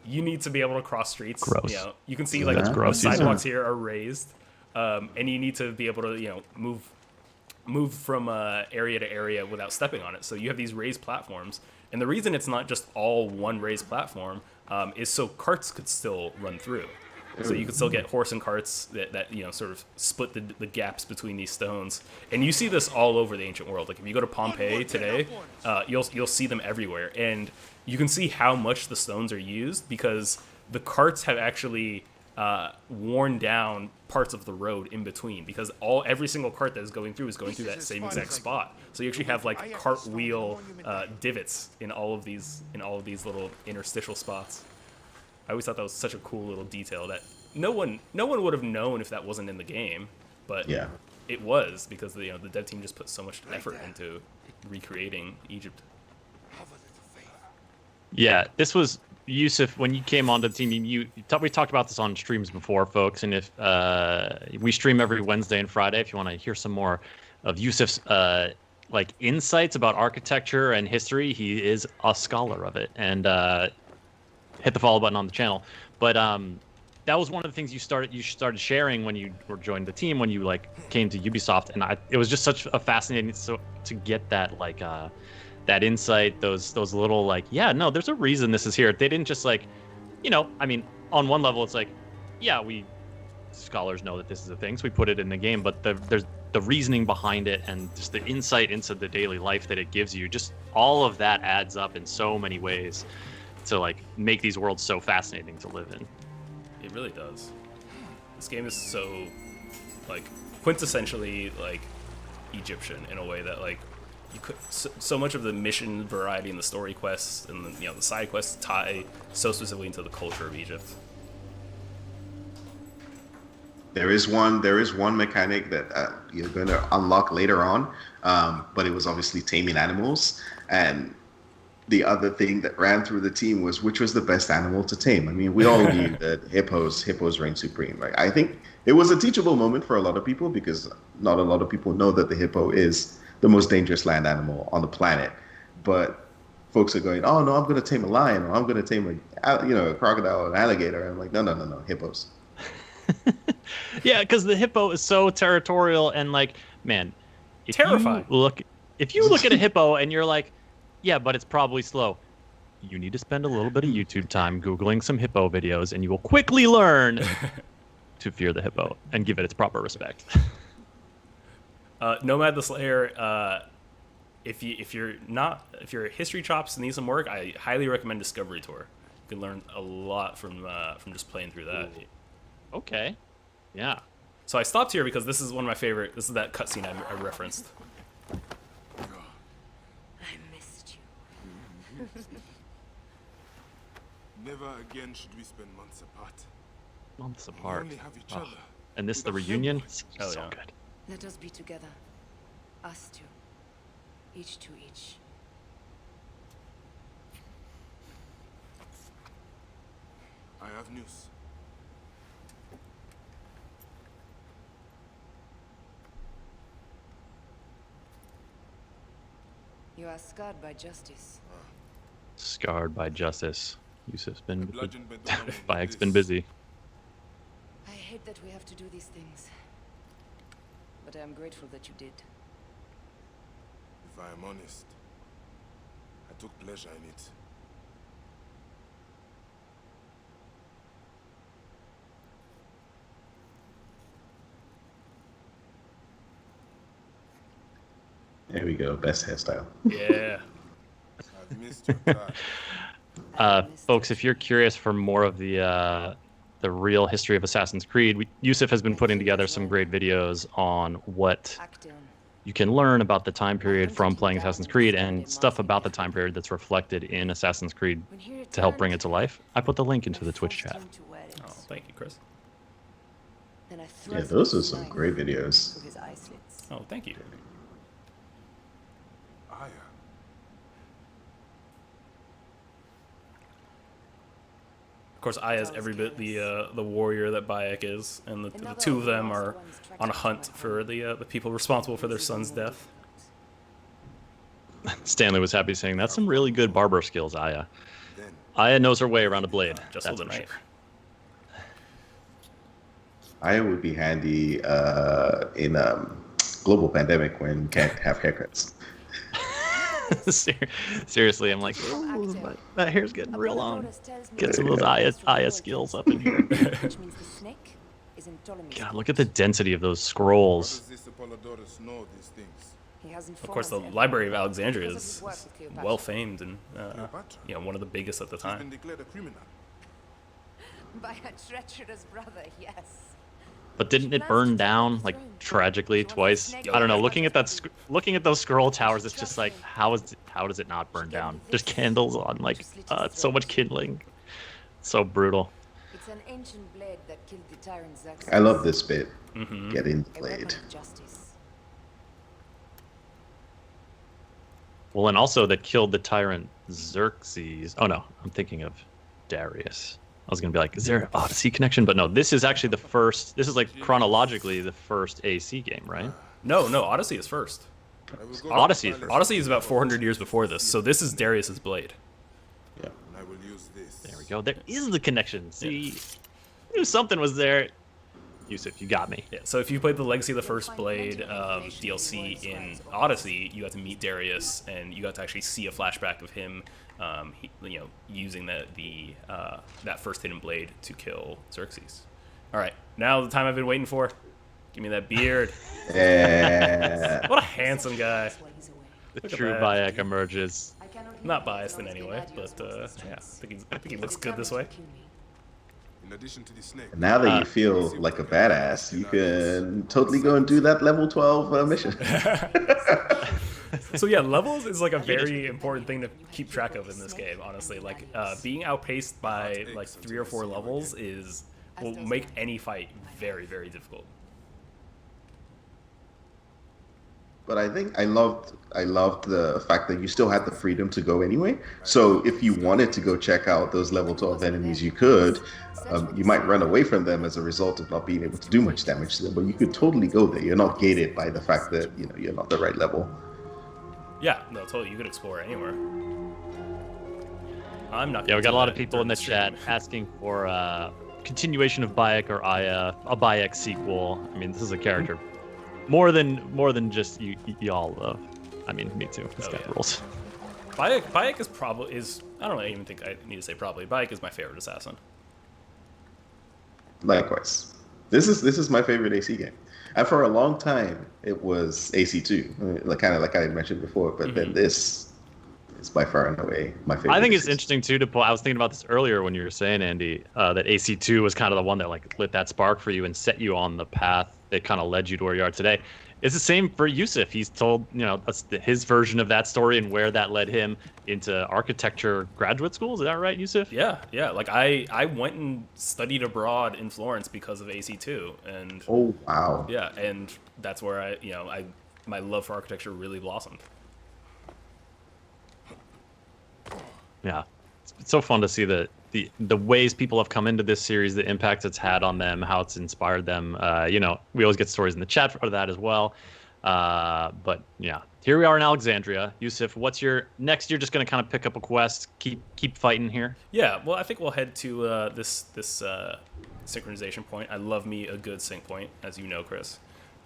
Speaker 9: you need to be able to cross streets.
Speaker 10: Gross.
Speaker 9: You can see like the sidewalks here are raised, and you need to be able to, move from area to area without stepping on it. So you have these raised platforms, and the reason it's not just all one raised platform is so carts could still run through. So you could still get horse and carts that sort of split the gaps between these stones. And you see this all over the ancient world. Like if you go to Pompeii today, you'll see them everywhere, and you can see how much the stones are used because the carts have actually worn down parts of the road in between, because every single cart that is going through that same exact spot. So you actually have like cartwheel divots in all of these little interstitial spots. I always thought that was such a cool little detail that no one would have known if that wasn't in the game, but
Speaker 11: yeah,
Speaker 9: it was, because the dev team just put so much effort into recreating Egypt.
Speaker 10: Yeah, this was Yusuf, when you came onto the team. We talked about this on streams before, folks, and if we stream every Wednesday and Friday, if you want to hear some more of Yusuf's like insights about architecture and history, he is a scholar of it, and hit the follow button on the channel. But that was one of the things you started sharing when you joined the team, when you like came to Ubisoft, and it was just such a fascinating to get that like that insight, those little like, yeah, no, there's a reason this is here. They didn't just like, I mean, on one level it's like, yeah, we scholars know that this is a thing, so we put it in the game, but there's the reasoning behind it and just the insight into the daily life that it gives you. Just all of that adds up in so many ways to like make these worlds so fascinating to live in.
Speaker 9: It really does. This game is so like quintessentially like Egyptian in a way that like you could so much of the mission variety and the story quests and the side quests tie so specifically into the culture of Egypt.
Speaker 11: There is one mechanic that you're going to unlock later on, but it was obviously taming animals. And the other thing that ran through the team was which was the best animal to tame. I mean, we all knew that hippos reign supreme. Like, I think it was a teachable moment for a lot of people because not a lot of people know that the hippo is the most dangerous land animal on the planet. But folks are going, oh no, I'm going to tame a lion, or I'm going to tame a crocodile or an alligator. And I'm like, no, hippos.
Speaker 10: Yeah, because the hippo is so territorial and like, man,
Speaker 9: terrifying.
Speaker 10: If you look at a hippo and you're like, yeah, but it's probably slow, you need to spend a little bit of YouTube time Googling some hippo videos, and you will quickly learn to fear the hippo and give it its proper respect.
Speaker 9: Nomad the Slayer, if your history chops need some work, I highly recommend Discovery Tour. You can learn a lot from just playing through that.
Speaker 10: Ooh. Okay. Yeah.
Speaker 9: So I stopped here because this is one of my favorite. This is that cutscene I referenced.
Speaker 2: Never again should we spend months apart.
Speaker 10: Months apart.
Speaker 2: We only have each other.
Speaker 10: And this the reunion?
Speaker 9: Oh,
Speaker 10: so
Speaker 9: yeah.
Speaker 10: good.
Speaker 3: Let us be together. Us two. Each to each.
Speaker 2: I have news.
Speaker 12: You are scarred by justice.
Speaker 10: Scarred by justice. Yusuf's been
Speaker 2: Bludgeoned by the hammer of
Speaker 10: Bayek's been
Speaker 2: bliss.
Speaker 10: busy.
Speaker 12: I hate that we have to do these things. But I am grateful that you did.
Speaker 2: If I am honest, I took pleasure in it.
Speaker 11: There we go. Best hairstyle.
Speaker 9: Yeah.
Speaker 2: I've missed your card.
Speaker 10: Folks, if you're curious for more of the real history of Assassin's Creed, Yusuf has been putting together some great videos on what you can learn about the time period from playing Assassin's Creed and stuff about the time period that's reflected in Assassin's Creed to help bring it to life. I put the link into the Twitch chat.
Speaker 9: Oh, thank you, Chris.
Speaker 11: Yeah, those are some great videos.
Speaker 9: Oh, thank you.
Speaker 2: Aya.
Speaker 9: Of course, Aya's every bit the warrior that Bayek is, and the two of them are on a hunt for the people responsible for their son's death.
Speaker 10: Stanley was happy saying that's some really good barber skills, Aya. Aya knows her way around a blade.
Speaker 9: Just
Speaker 10: that's
Speaker 9: with a
Speaker 10: for
Speaker 9: knife.
Speaker 10: sure.
Speaker 11: I would be handy in global pandemic when you can't have haircuts.
Speaker 10: Seriously, I'm like, ooh, that hair's getting real long. Get some of those Aya skills up in here. God, look at the density of those scrolls.
Speaker 2: How does this Apollodorus know these things?
Speaker 9: Of course, the Library of Alexandria is well famed and one of the biggest at the
Speaker 2: She's been
Speaker 9: time.
Speaker 2: declared a criminal.
Speaker 12: By a treacherous brother, yes.
Speaker 10: But didn't it burn down like tragically twice? I don't know. Looking at those scroll towers, it's just like how does it not burn down? There's candles on, like so much kindling. So brutal.
Speaker 12: It's an ancient blade that killed the tyrant Xerxes.
Speaker 11: I love this bit.
Speaker 9: Mm-hmm.
Speaker 11: Getting
Speaker 12: A weapon
Speaker 11: played.
Speaker 12: of justice.
Speaker 10: Well, and also that killed the tyrant Xerxes. Oh no, I'm thinking of Darius. I was gonna be like, is there an Odyssey connection? But no, this is actually the first. This is like chronologically the first AC game, right?
Speaker 9: No, Odyssey is first.
Speaker 10: Odyssey is first.
Speaker 9: Odyssey is about 400 years before this, so this is Darius's blade.
Speaker 11: Yeah.
Speaker 2: I will use this.
Speaker 10: There we go. There is the connection. See, I knew something was there. Yusuf, you got me.
Speaker 9: Yeah, so if you played the Legacy of the First Blade DLC in Odyssey, you got to meet Darius, and you got to actually see a flashback of him, using that first hidden blade to kill Xerxes. All right, now the time I've been waiting for. Give me that beard.
Speaker 11: Yeah.
Speaker 9: What a handsome guy.
Speaker 10: The true Bayek emerges.
Speaker 9: Not biased in any way, but yeah, I think he looks good this way.
Speaker 2: In addition to the snake.
Speaker 11: Now that you feel like a badass, you can totally go and do that level 12 mission.
Speaker 9: So yeah, levels is like a very important thing to keep track of in this game, honestly. Like being outpaced by like 3 or 4 levels will make any fight very, very difficult.
Speaker 11: But I think I loved the fact that you still had the freedom to go anyway. So if you wanted to go check out those level 12 enemies, you could. You might run away from them as a result of not being able to do much damage to them, but you could totally go there. You're not gated by the fact that you're not the right level.
Speaker 9: Yeah, no, totally. You could explore anywhere. I'm not.
Speaker 10: Yeah, we got a lot of people in the chat asking for continuation of Bayek or Aya, a Bayek sequel. I mean, this is a character more than just y'all love. I mean, me too. This guy rules.
Speaker 9: Bayek is I don't even think I need to say probably. Bayek is my favorite assassin.
Speaker 11: Likewise. This is my favorite AC game. And for a long time, it was AC2, kind of like I had mentioned before. But then this is by far and away my favorite.
Speaker 10: I think it's interesting too to pull. I was thinking about this earlier when you were saying, Andy, that AC2 was kind of the one that like lit that spark for you and set you on the path that kind of led you to where you are today. It's the same for Yusuf. He's told, that's his version of that story and where that led him into architecture graduate school. Is that right, Yusuf?
Speaker 9: Yeah. Like I went and studied abroad in Florence because of AC2, and
Speaker 11: oh wow.
Speaker 9: Yeah, and that's where my love for architecture really blossomed.
Speaker 10: Yeah, it's so fun to see the ways people have come into this series, the impact it's had on them, how it's inspired them. We always get stories in the chat for that as well. But yeah, here we are in Alexandria. Yusuf, what's your next? You're just gonna kind of pick up a quest, keep fighting here.
Speaker 9: Yeah, well, I think we'll head to this synchronization point. I love me a good sync point, as you know, Chris.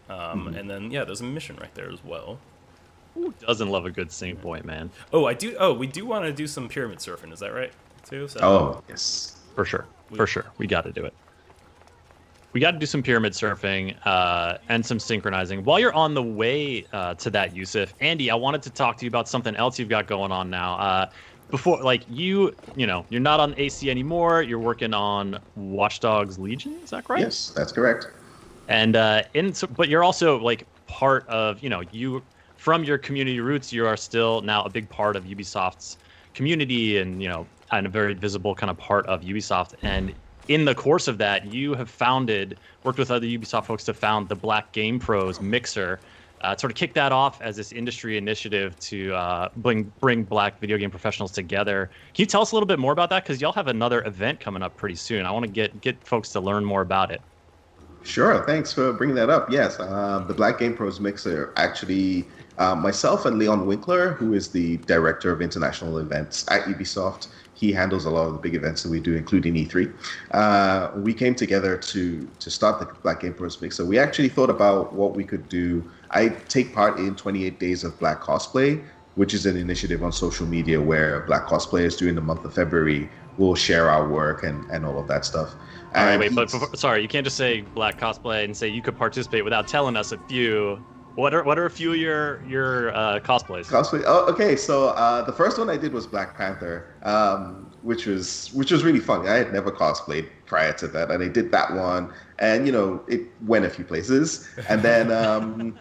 Speaker 9: And then yeah, there's a mission right there as well.
Speaker 10: Who doesn't love a good sync point, man?
Speaker 9: Oh, I do. Oh, we do want to do some pyramid surfing. Is that right? Too. So,
Speaker 11: oh yes,
Speaker 10: for sure. We got to do it. We got to do some pyramid surfing and some synchronizing. While you're on the way to that, Yusuf, Andy, I wanted to talk to you about something else you've got going on now. Before, like you're not on AC anymore. You're working on Watch Dogs Legion. Is that correct?
Speaker 11: Yes, that's correct.
Speaker 10: And but you're also like part of, you from your community roots. You are still now a big part of Ubisoft's community, and and a very visible kind of part of Ubisoft. And in the course of that, you have worked with other Ubisoft folks to found the Black Game Pros Mixer. Sort of kick that off as this industry initiative to bring Black video game professionals together. Can you tell us a little bit more about that? Because y'all have another event coming up pretty soon. I want to get folks to learn more about it.
Speaker 11: Sure, thanks for bringing that up. Yes, the Black Game Pros Mixer, actually, myself and Leon Winkler, who is the director of international events at Ubisoft, he handles a lot of the big events that we do, including E3. We came together to start the Black Game Pros Mixer. We actually thought about what we could do. I take part in 28 Days of Black Cosplay, which is an initiative on social media where Black cosplayers during the month of February will share our work and all of that stuff.
Speaker 10: All right, wait, but sorry, you can't just say Black Cosplay and say you could participate without telling us a few. What are a few of your cosplays?
Speaker 11: Cosplay. Oh, okay. So the first one I did was Black Panther, which was really fun. I had never cosplayed prior to that, and I did that one, and it went a few places. And then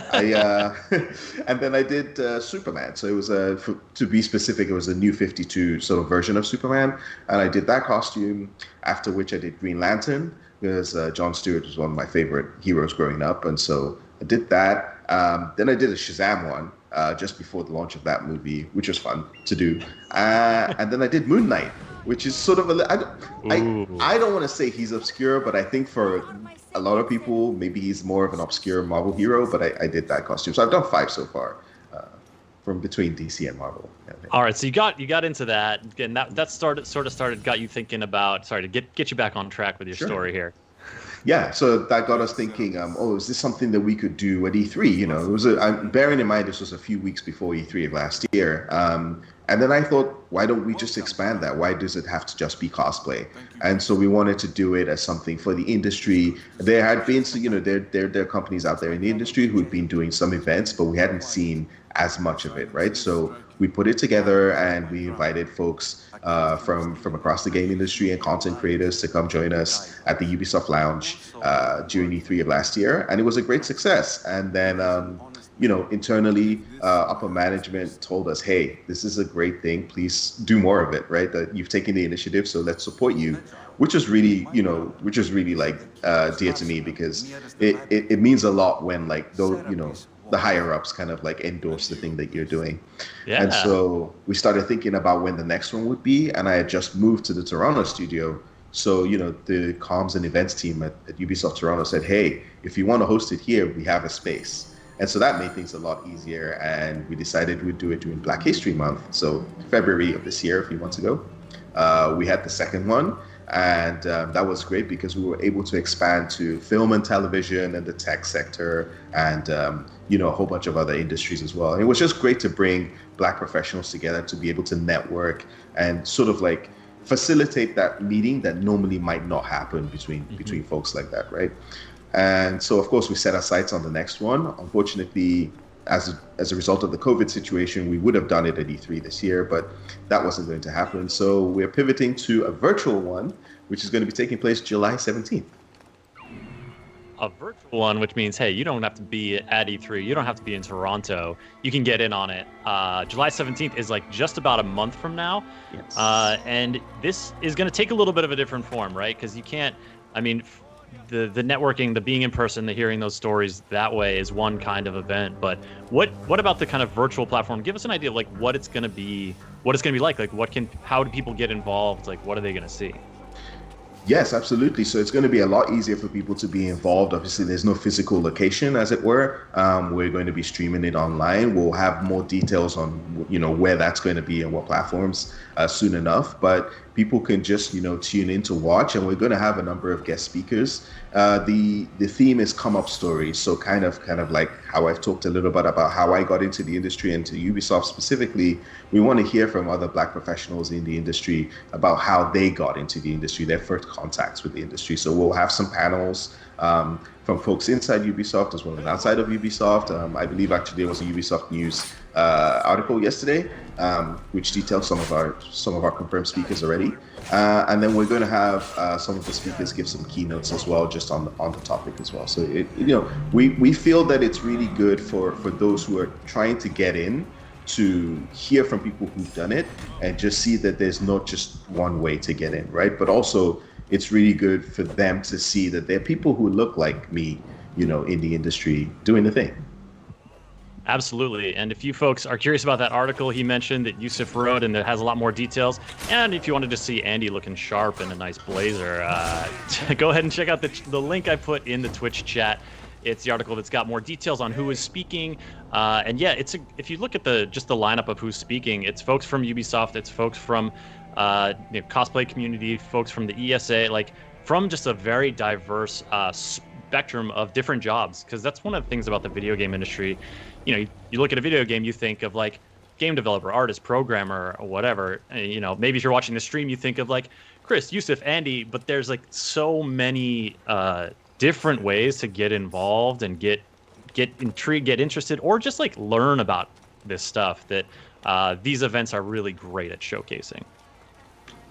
Speaker 11: I did Superman. So it was to be specific, it was a New 52 sort of version of Superman, and I did that costume. After which I did Green Lantern, because Jon Stewart was one of my favorite heroes growing up, and so I did that. Then I did a Shazam one just before the launch of that movie, which was fun to do. And then I did Moon Knight, which is sort of I don't want to say he's obscure, but I think for a lot of people, maybe he's more of an obscure Marvel hero, but I did that costume. So I've done 5 so far from between DC and Marvel.
Speaker 10: All right, so you got into that, and that got you thinking about, to get you back on track with your story here.
Speaker 11: Yeah, so that got us thinking, is this something that we could do at E3? It was bearing in mind this was a few weeks before E3 of last year. And then I thought, why don't we just expand that? Why does it have to just be cosplay? And so we wanted to do it as something for the industry. There had been, there are companies out there in the industry who had been doing some events, but we hadn't seen as much of it, right? So we put it together and we invited folks from across the game industry and content creators to come join us at the Ubisoft Lounge during E3 of last year, and it was a great success. And then internally, upper management told us, hey, this is a great thing, please do more of it, right? That you've taken the initiative, so let's support you, which is really like dear to me, because it means a lot when the higher ups kind of like endorse the thing that you're doing. Yeah. And so we started thinking about when the next one would be, and I had just moved to the Toronto studio. So, the comms and events team at Ubisoft Toronto said, hey, if you want to host it here, we have a space. And so that made things a lot easier, and we decided we'd do it during Black History Month. So February of this year, a few months ago, we had the second one. And that was great because we were able to expand to film and television and the tech sector and, a whole bunch of other industries as well. And it was just great to bring Black professionals together to be able to network and sort of like facilitate that meeting that normally might not happen between folks like that, right? And so, of course, we set our sights on the next one. Unfortunately, as a result of the COVID situation, we would have done it at E3 this year, but that wasn't going to happen. So we're pivoting to a virtual one, which is going to be taking place July 17th.
Speaker 10: A virtual one, which means, hey, you don't have to be at E3. You don't have to be in Toronto. You can get in on it. July 17th is like just about a month from now.
Speaker 11: Yes.
Speaker 10: And this is going to take a little bit of a different form, right? Because you can't, the networking, the being in person, the hearing those stories that way is one kind of event. But what about the kind of virtual platform? Give us an idea of like what it's going to be like. Like how do people get involved? Like what are they going to see?
Speaker 11: Yes, absolutely. So it's going to be a lot easier for people to be involved. Obviously, there's no physical location, as it were. We're going to be streaming it online. We'll have more details on, where that's going to be and what platforms soon enough. But people can just, tune in to watch, and we're going to have a number of guest speakers. The theme is come up stories. So kind of like how I've talked a little bit about how I got into the industry and to Ubisoft specifically. We want to hear from other Black professionals in the industry about how they got into the industry, their first contacts with the industry. So we'll have some panels from folks inside Ubisoft as well as outside of Ubisoft. I believe actually there was a Ubisoft News article yesterday, which detailed some of our confirmed speakers already. And then we're going to have some of the speakers give some keynotes as well, just on the topic as well. So we feel that it's really good for those who are trying to get in to hear from people who've done it and just see that there's not just one way to get in, right? But also it's really good for them to see that there are people who look like me, in the industry doing the thing.
Speaker 10: Absolutely. And if you folks are curious about that article he mentioned that Yusuf wrote and that has a lot more details, and if you wanted to see Andy looking sharp in a nice blazer, go ahead and check out the link I put in the Twitch chat. It's the article that's got more details on who is speaking. And yeah, if you look at just the lineup of who's speaking, it's folks from Ubisoft, it's folks from cosplay community, folks from the ESA, like from just a very diverse spectrum of different jobs. Because that's one of the things about the video game industry. You look at a video game, you think of like game developer, artist, programmer, or whatever. Maybe if you're watching the stream, you think of like Chris, Yusuf, Andy, but there's like so many different ways to get involved and get intrigued, get interested, or just like learn about this stuff that these events are really great at showcasing.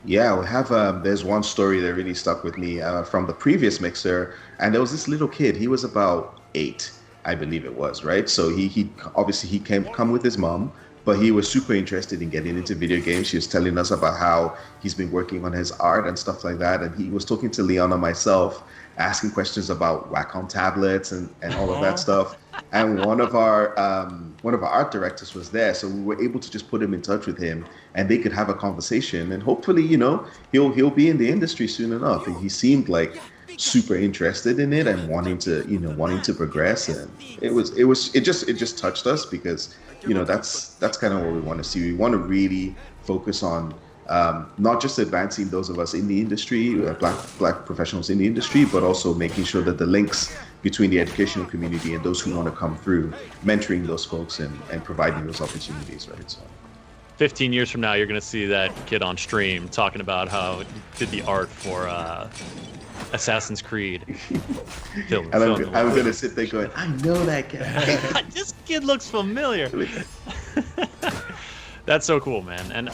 Speaker 11: Yeah, we have. There's one story that really stuck with me from the previous mixer, and there was this little kid. He was about 8, I believe it was, right? So he obviously come with his mom, but he was super interested in getting into video games. She was telling us about how he's been working on his art and stuff like that, and he was talking to Leon and myself, asking questions about Wacom tablets and all of that stuff. And one of our art directors was there, so we were able to just put him in touch with him, and they could have a conversation. And hopefully, he'll be in the industry soon enough. And he seemed like super interested in it and wanting to progress. And it just touched us because that's kind of what we want to see. We want to really focus on not just advancing those of us in the industry, black professionals in the industry, but also making sure that the links between the educational community and those who want to come through, mentoring those folks and providing those opportunities, right? So
Speaker 10: 15 years from now, you're going to see that kid on stream talking about how he did the art for Assassin's Creed.
Speaker 11: I'm going to sit there going, I know that guy.
Speaker 10: This kid looks familiar. That's so cool, man. And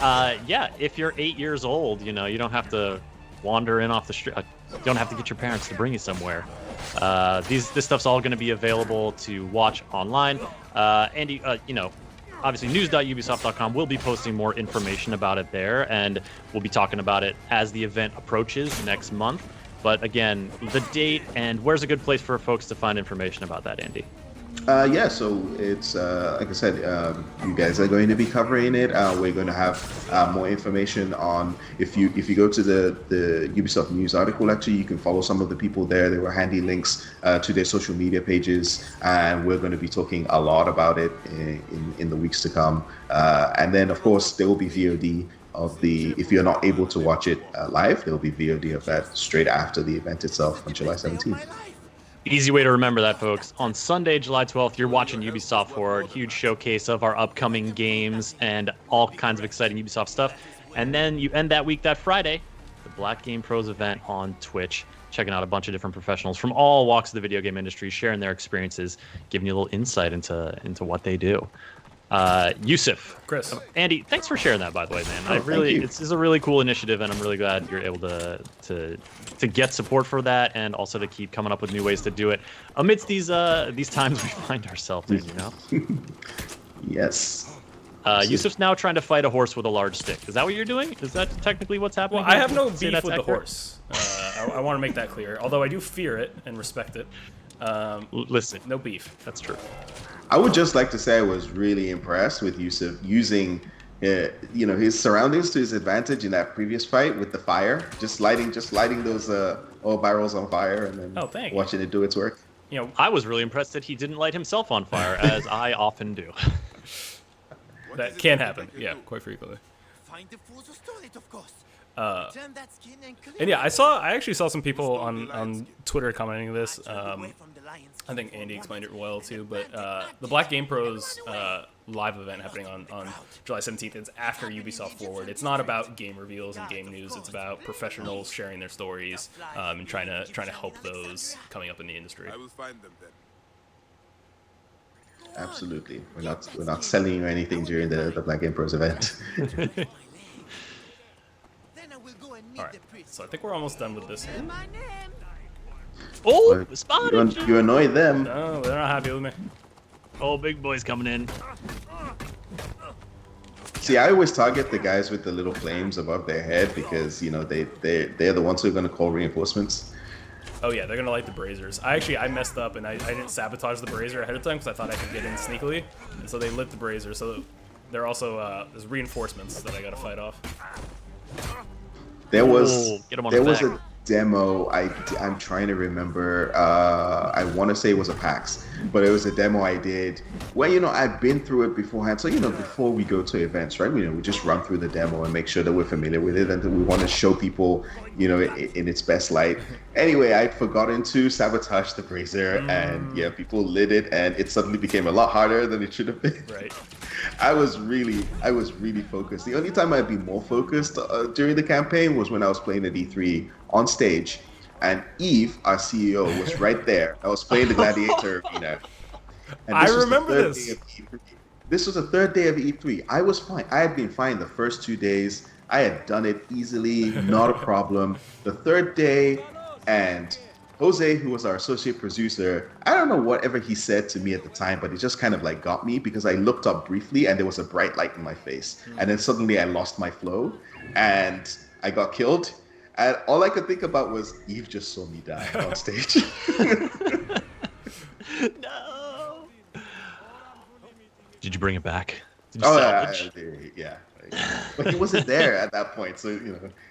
Speaker 10: yeah, if you're 8 years old, you don't have to wander in off the street. You don't have to get your parents to bring you somewhere. This stuff's all going to be available to watch online. Andy, obviously news.ubisoft.com will be posting more information about it there, and we'll be talking about it as the event approaches next month. But again, the date and where's a good place for folks to find information about that, Andy?
Speaker 11: Yeah, so it's like I said, you guys are going to be covering it. We're going to have more information on if you go to the Ubisoft News article. Actually, you can follow some of the people there. There were handy links to their social media pages, and we're going to be talking a lot about it in the weeks to come. And then, of course, there will be VOD if you're not able to watch it live, there will be VOD of that straight after the event itself on July 17th.
Speaker 10: Easy way to remember that, folks. On Sunday, July 12th, you're watching Ubisoft Forward, huge showcase of our upcoming games and all kinds of exciting Ubisoft stuff. And then you end that week, that Friday, the Black Game Pros event on Twitch, checking out a bunch of different professionals from all walks of the video game industry, sharing their experiences, giving you a little insight into what they do. Yusuf,
Speaker 9: Chris,
Speaker 10: Andy, thanks for sharing that, by the way, man. It's a really cool initiative, and I'm really glad you're able to get support for that, and also to keep coming up with new ways to do it amidst these times we find ourselves in.
Speaker 11: Yes.
Speaker 10: Yusuf's now trying to fight a horse with a large stick. Is that what you're doing? Is that technically what's happening?
Speaker 9: Well, I have no beef with the horse. I want to make that clear. Although I do fear it and respect it.
Speaker 10: Listen,
Speaker 9: no beef.
Speaker 10: That's true.
Speaker 11: I would just like to say I was really impressed with Yusuf using his surroundings to his advantage in that previous fight with the fire, just lighting those oil barrels on fire and then watching it do its work.
Speaker 10: I was really impressed that he didn't light himself on fire, as I often do.
Speaker 9: That can happen, yeah, quite frequently.
Speaker 6: Find the fools who stole it, of course.
Speaker 9: And yeah, I actually saw some people on Twitter commenting this. I think Andy explained it well too, but the Black Game Pros live event happening on July 17th is after Ubisoft Forward. It's not about game reveals and game news. It's about professionals sharing their stories and trying to help those coming up in the industry.
Speaker 2: I will find them then.
Speaker 11: Absolutely, we're not selling you anything during the Black Game Pros event.
Speaker 9: All right, so I think we're almost done with this.
Speaker 10: Oh, spotted!
Speaker 11: You annoyed them.
Speaker 9: No, they're not happy with me.
Speaker 10: Oh, big boy's coming in.
Speaker 11: See, I always target the guys with the little flames above their head because they're the ones who are going to call reinforcements.
Speaker 9: Oh yeah, they're gonna light the braziers. I messed up and I didn't sabotage the brazier ahead of time because I thought I could get in sneakily, and so they lit the brazier. So they're also there's reinforcements that I gotta fight off.
Speaker 11: There was a demo. I'm trying to remember. I want to say it was a PAX, but it was a demo I did. Well, I've been through it beforehand. So before we go to events, right? We just run through the demo and make sure that we're familiar with it, and that we want to show people, in its best light. Anyway, I'd forgotten to sabotage the brazier, and yeah, people lit it, and it suddenly became a lot harder than it should have been.
Speaker 9: Right.
Speaker 11: I was really focused. The only time I'd be more focused during the campaign was when I was playing at E3 on stage, and Eve, our CEO, was right there. I was playing the Gladiator arena. And
Speaker 9: I remember this.
Speaker 11: This was the third day of E3. I was fine. I had been fine the first 2 days. I had done it easily, not a problem. The third day, and Jose, who was our associate producer, I don't know whatever he said to me at the time, but it just kind of like got me because I looked up briefly and there was a bright light in my face. And then suddenly I lost my flow and I got killed. And all I could think about was, Eve just saw me die on stage.
Speaker 10: No. Did you bring it back? Did you
Speaker 11: salvage? Yeah. But he wasn't there at that point, so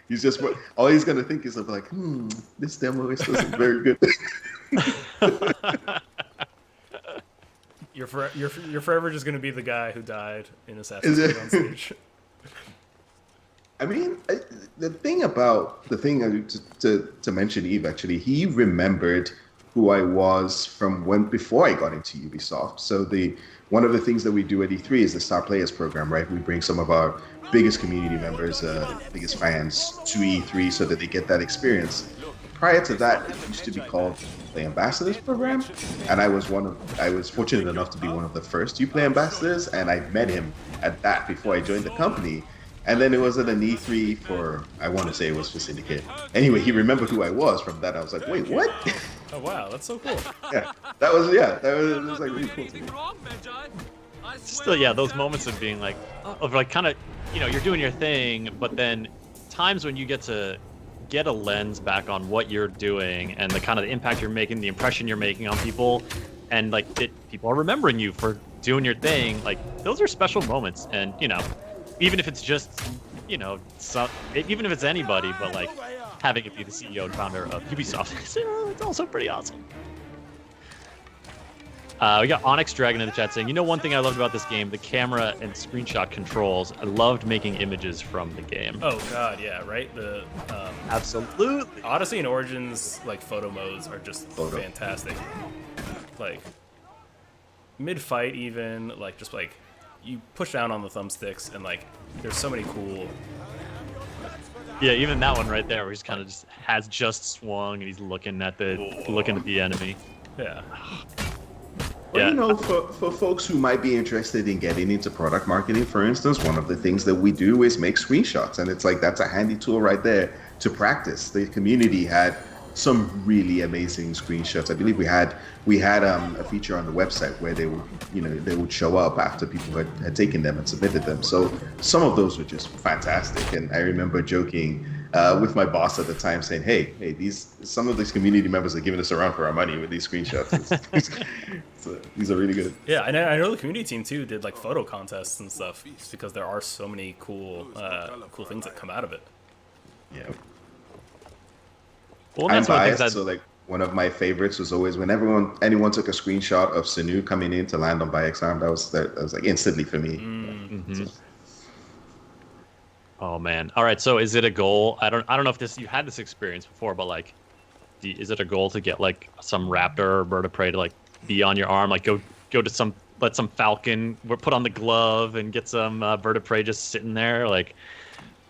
Speaker 11: he's just all he's gonna think is of like, this demo wasn't very good.
Speaker 9: You're forever just gonna be the guy who died in Assassin's Creed on stage.
Speaker 11: I mean, the thing to mention Eve, actually, he remembered who I was from before I got into Ubisoft. So one of the things that we do at E3 is the Star Players program, right? We bring some of our biggest community members, biggest fans to E3 so that they get that experience. Prior to that, it used to be called the Ambassadors program, and I was fortunate enough to be one of the first Uplay ambassadors, and I met him at that before I joined the company. And then it was at an E3 for, I want to say it was for Syndicate. Anyway, he remembered who I was from that. I was like, wait, what?
Speaker 9: Oh wow, that's so cool.
Speaker 11: Yeah, that was like really cool to me.
Speaker 10: Still, yeah, those moments of being like, kind of, you're doing your thing, but then times when you get to get a lens back on what you're doing and the kind of impact you're making, the impression you're making on people, and like people are remembering you for doing your thing. Like those are special moments, and even if it's just, even if it's anybody, but like having it be the CEO and founder of Ubisoft, it's also pretty awesome. We got Onyx Dragon in the chat saying, one thing I loved about this game, the camera and screenshot controls. I loved making images from the game.
Speaker 9: Oh god, yeah, right?
Speaker 10: Absolutely.
Speaker 9: Odyssey and Origins, like, photo modes are just fantastic. Like, mid-fight even, like, just like, you push down on the thumbsticks and like, there's so many cool...
Speaker 10: Yeah, even that one right there, where he's kind of has just swung and he's looking at the enemy.
Speaker 9: Yeah.
Speaker 11: Well, for folks who might be interested in getting into product marketing, for instance, one of the things that we do is make screenshots, and it's like that's a handy tool right there to practice. The community had some really amazing screenshots. I believe we had a feature on the website where they would show up after people had taken them and submitted them. So some of those were just fantastic. And I remember joking with my boss at the time, saying, "Hey, some of these community members are giving us a run for our money with these screenshots. So, these are really good."
Speaker 9: Yeah, and I know the community team too did like photo contests and stuff, just because there are so many cool things that come out of it.
Speaker 11: Yeah.
Speaker 10: Well,
Speaker 11: I'm biased, so like one of my favorites was always when anyone took a screenshot of Sanu coming in to land on Bayexarm. That was like instantly for me.
Speaker 10: Mm-hmm. Oh man! All right, so is it a goal? I don't know if you had this experience before, but like, is it a goal to get like some raptor or bird of prey to like be on your arm? Like go to let some falcon put on the glove and get some bird of prey just sitting there. Like,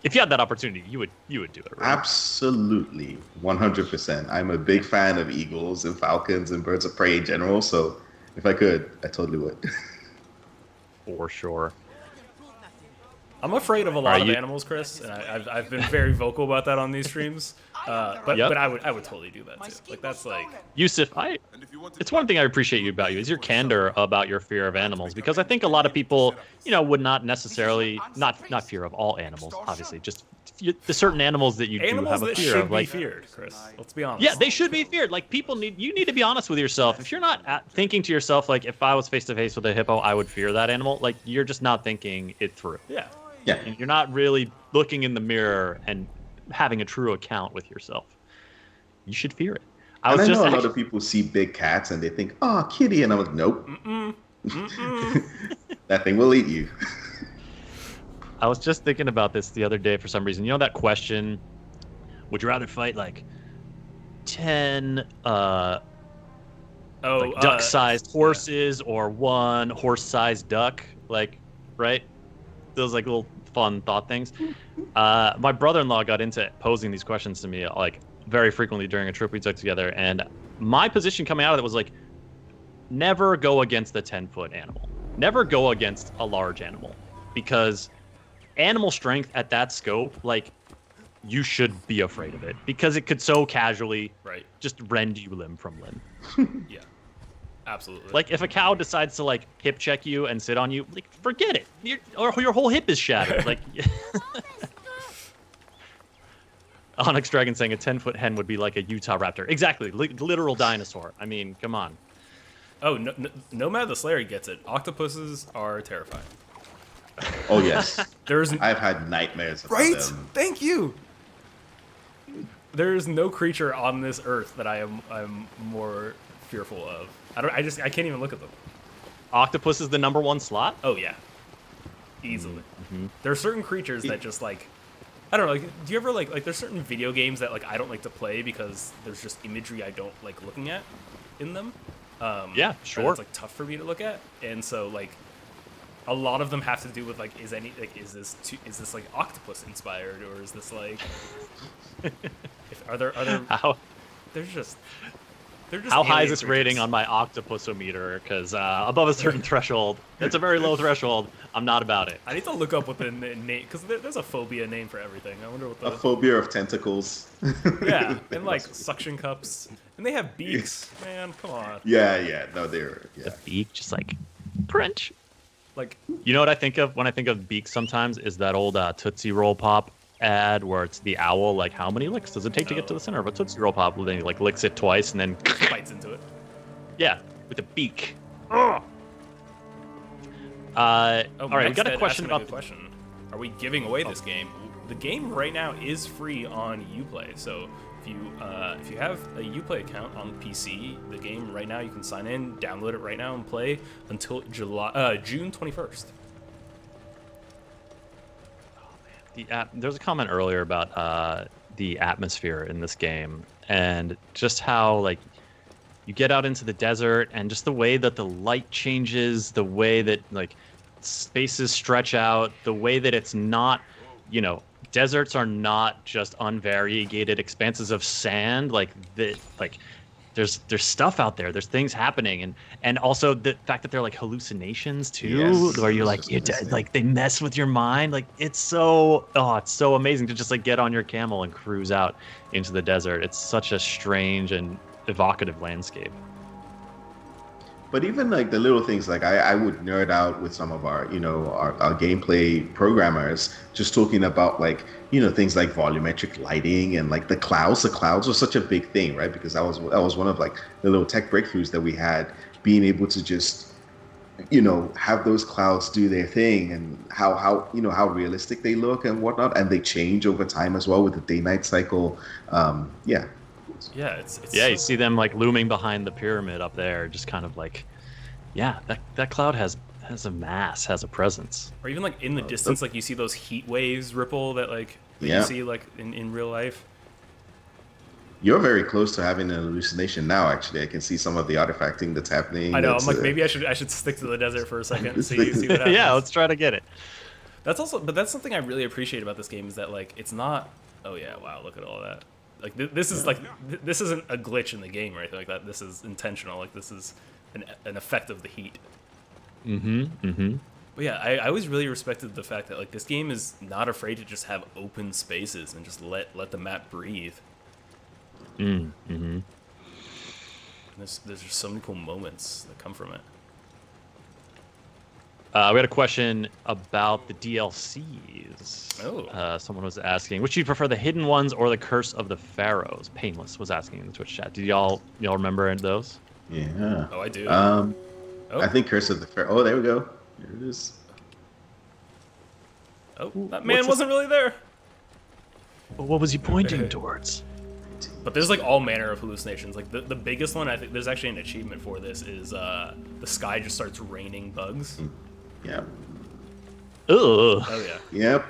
Speaker 10: if you had that opportunity, you would do it, right?
Speaker 11: Absolutely, 100%. I'm a big fan of eagles and falcons and birds of prey in general. So if I could, I totally would.
Speaker 10: For sure.
Speaker 9: I'm afraid of a lot of animals, Chris, and I've been very vocal about that on these streams. But I would totally do that too. Like that's like
Speaker 10: Yusuf, it's one thing I appreciate about you is your candor about your fear of animals, because I think a lot of people, would not necessarily not fear of all animals, obviously, just the certain animals that you do have a fear of. Like
Speaker 9: feared, Chris. Let's be honest.
Speaker 10: Yeah, they should be feared. Like you need to be honest with yourself. If you're not thinking to yourself like, if I was face to face with a hippo, I would fear that animal. Like you're just not thinking it through.
Speaker 9: Yeah.
Speaker 11: Yeah.
Speaker 10: You're not really looking in the mirror and having a true account with yourself. You should fear it.
Speaker 11: I know a lot of people see big cats and they think, "Oh, kitty," and I'm like, "Nope, that thing will eat you."
Speaker 10: I was just thinking about this the other day for some reason. You know that question? Would you rather fight like 10 duck-sized horses or one horse-sized duck? Like, right? Those like little fun thought things. My brother-in-law got into posing these questions to me like very frequently during a trip we took together, and my position coming out of it was like, never go against a 10-foot animal. Never go against a large animal, because animal strength at that scope, like, you should be afraid of it, because it could so casually just rend you limb from limb.
Speaker 9: Yeah. Absolutely.
Speaker 10: Like, if a cow decides to, like, hip check you and sit on you, like, forget it. Your whole hip is shattered. Like, Onyx Dragon saying a 10-foot hen would be like a Utah raptor. Exactly. Literal dinosaur. I mean, come on.
Speaker 9: Oh, Nomad the Slayer gets it. Octopuses are terrifying.
Speaker 11: Oh, yes. I've had nightmares about them.
Speaker 9: Thank you. There's no creature on this earth that I'm more fearful of. I can't even look at them.
Speaker 10: Octopus is the #1 slot?
Speaker 9: Oh yeah, easily. Mm-hmm. There are certain creatures that just like, I don't know. Like, do you ever like? There's certain video games that like I don't like to play because there's just imagery I don't like looking at in them.
Speaker 10: Yeah, sure.
Speaker 9: It's like tough for me to look at, and so like, a lot of them have to do with like, is this like octopus inspired, or is this like, are there
Speaker 10: how?
Speaker 9: There's just.
Speaker 10: How high is this rating on my octopusometer? Because above a certain threshold, it's a very low threshold. I'm not about it.
Speaker 9: I need to look up what the name, because there's a phobia name for everything. I wonder what the...
Speaker 11: A phobia of tentacles.
Speaker 9: Yeah, and like suction cups. And they have beaks, man, come on.
Speaker 11: Yeah, no, they're... Yeah.
Speaker 10: The beak, just like, crunch.
Speaker 9: Like...
Speaker 10: You know what I think of when I think of beaks sometimes is that old Tootsie Roll Pop ad where it's the owl, like, how many licks does it take to get to the center of a Tootsie Roll Pop? Then he like licks it twice and then
Speaker 9: bites into it.
Speaker 10: Yeah, with a beak. All right, we got a question about
Speaker 9: question. Are we giving away this game? The game right now is free on Uplay, so if you have a Uplay account on the PC, the game right now you can sign in, download it right now, and play until June 21st.
Speaker 10: There's a comment earlier about the atmosphere in this game and just how like you get out into the desert and just the way that the light changes, the way that like spaces stretch out, the way that it's not, deserts are not just unvariegated expanses of sand. Like there's stuff out there. There's things happening, and also the fact that they're like hallucinations too, where you're like they mess with your mind. Like it's so amazing to just like get on your camel and cruise out into the desert. It's such a strange and evocative landscape.
Speaker 11: But even like the little things, like I would nerd out with some of our, our gameplay programmers, just talking about like, things like volumetric lighting and like the clouds. The clouds were such a big thing, right? Because that was one of like the little tech breakthroughs that we had, being able to just, have those clouds do their thing, and how realistic they look and whatnot, and they change over time as well with the day-night cycle. Yeah.
Speaker 9: Yeah, it's
Speaker 10: yeah. You see them like looming behind the pyramid up there, just kind of like, yeah, that cloud has a mass, has a presence.
Speaker 9: Or even like in the distance, like you see those heat waves ripple that you see like in real life.
Speaker 11: You're very close to having an hallucination now. Actually, I can see some of the artifacting that's happening.
Speaker 9: I know. I'm like, maybe I should stick to the desert for a second and see what happens.
Speaker 10: Yeah, let's try to get it.
Speaker 9: That's something I really appreciate about this game, is that like it's not. Oh yeah, wow, look at all that. Like this isn't a glitch in the game or anything like that. This is intentional. Like this is an effect of the heat. But yeah, I always really respected the fact that like this game is not afraid to just have open spaces and just let the map breathe. There's just so many cool moments that come from it.
Speaker 10: We had a question about the DLCs.
Speaker 9: Oh.
Speaker 10: Someone was asking, which do you prefer, the hidden ones or the Curse of the Pharaohs? Painless was asking in the Twitch chat. Did y'all remember any of those?
Speaker 11: Yeah.
Speaker 9: Oh, I do.
Speaker 11: I think Curse of the Pharaohs. Oh, there we go. Here it is.
Speaker 9: Oh, that man wasn't really there.
Speaker 10: What was he pointing towards?
Speaker 9: But there's like all manner of hallucinations. Like the biggest one, I think there's actually an achievement for this, is the sky just starts raining bugs.
Speaker 11: Yeah.
Speaker 10: Oh
Speaker 9: yeah.
Speaker 11: Yep.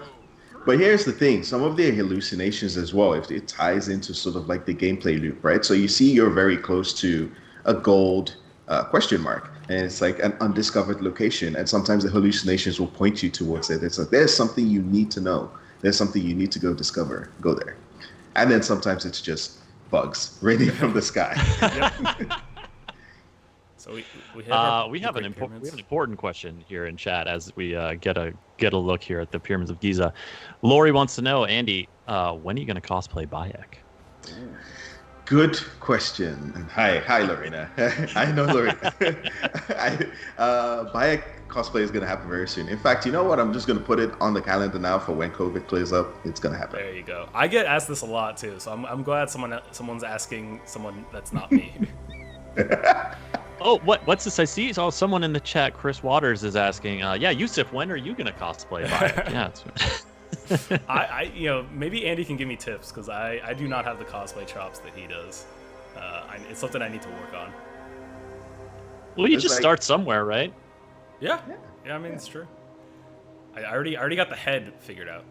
Speaker 11: But here's the thing: some of the hallucinations as well, if it ties into sort of like the gameplay loop, right? So you see, you're very close to a gold question mark, and it's like an undiscovered location, and sometimes the hallucinations will point you towards it. It's like, there's something you need to know. There's something you need to go discover. Go there. And then sometimes it's just bugs raining from the sky.
Speaker 9: So we have
Speaker 10: an important question here in chat as we get a look here at the pyramids of Giza. Lori wants to know, Andy, when are you going to cosplay Bayek?
Speaker 11: Good question. Hi, Lorena. I know Lorena. Bayek cosplay is going to happen very soon. In fact, you know what? I'm just going to put it on the calendar now for when COVID clears up. It's going to happen.
Speaker 9: There you go. I get asked this a lot too, so I'm glad someone's asking someone that's not me.
Speaker 10: Oh, what's this I see? Oh, someone in the chat, Chris Waters, is asking, yeah, Yusuf, when are you going to cosplay Bayek? Yeah.
Speaker 9: I maybe Andy can give me tips, because I do not have the cosplay chops that he does. It's something I need to work on.
Speaker 10: Well, you just start somewhere, right?
Speaker 9: Yeah. I mean, it's true. I already got the head figured out.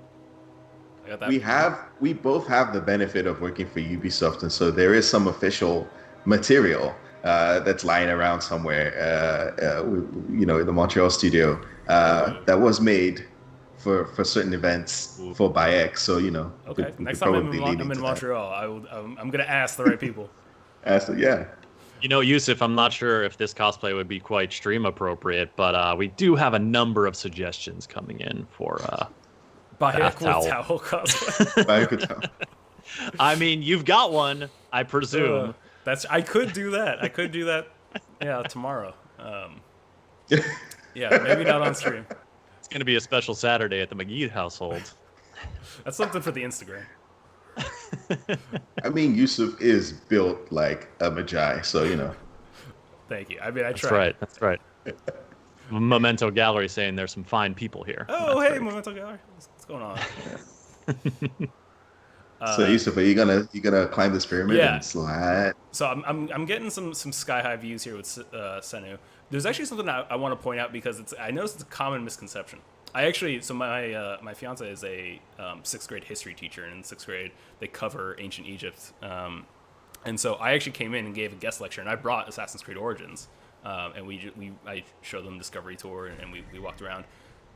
Speaker 9: I got that.
Speaker 11: We both have the benefit of working for Ubisoft, and so there is some official material that's lying around somewhere, in the Montreal studio that was made for certain events for Bayek. So
Speaker 9: Okay. Next time I'm in Montreal, I'm gonna ask the right people.
Speaker 11: Yeah.
Speaker 10: Yusuf, I'm not sure if this cosplay would be quite stream appropriate, but we do have a number of suggestions coming in for
Speaker 9: Bayek with towel cosplay.
Speaker 11: Bayek with towel.
Speaker 10: I mean, you've got one, I presume.
Speaker 9: I could do that. Yeah, tomorrow. Yeah, maybe not on stream.
Speaker 10: It's gonna be a special Saturday at the McGee household. That's
Speaker 9: something for the Instagram.
Speaker 11: I mean, Yusuf is built like a Magi, so
Speaker 9: Thank you. I mean, I try.
Speaker 10: That's right. Memento Gallery saying there's some fine people here.
Speaker 9: Oh, hey, Memento Gallery. What's going on?
Speaker 11: So Yusuf, are you gonna climb this pyramid and slide?
Speaker 9: So I'm getting some sky high views here with Senu. There's actually something I want to point out, because I noticed it's a common misconception. My fiance is a 6th grade history teacher, and in 6th grade they cover ancient Egypt, and so I actually came in and gave a guest lecture, and I brought Assassin's Creed Origins, and I showed them Discovery Tour, and we walked around.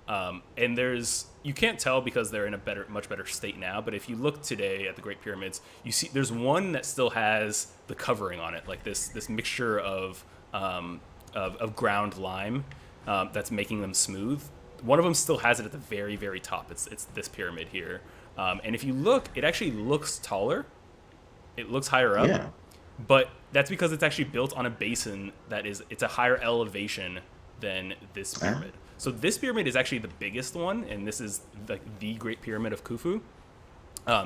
Speaker 9: And you can't tell because they're in a much better state now, but if you look today at the Great Pyramids, you see there's one that still has the covering on it, like this mixture of ground lime that's making them smooth. One of them still has it at the very, very top. It's this pyramid here, and if you look, it actually looks taller. It looks higher up. but that's because it's actually built on a basin it's a higher elevation than this pyramid. So this pyramid is actually the biggest one, and this is the Great Pyramid of Khufu.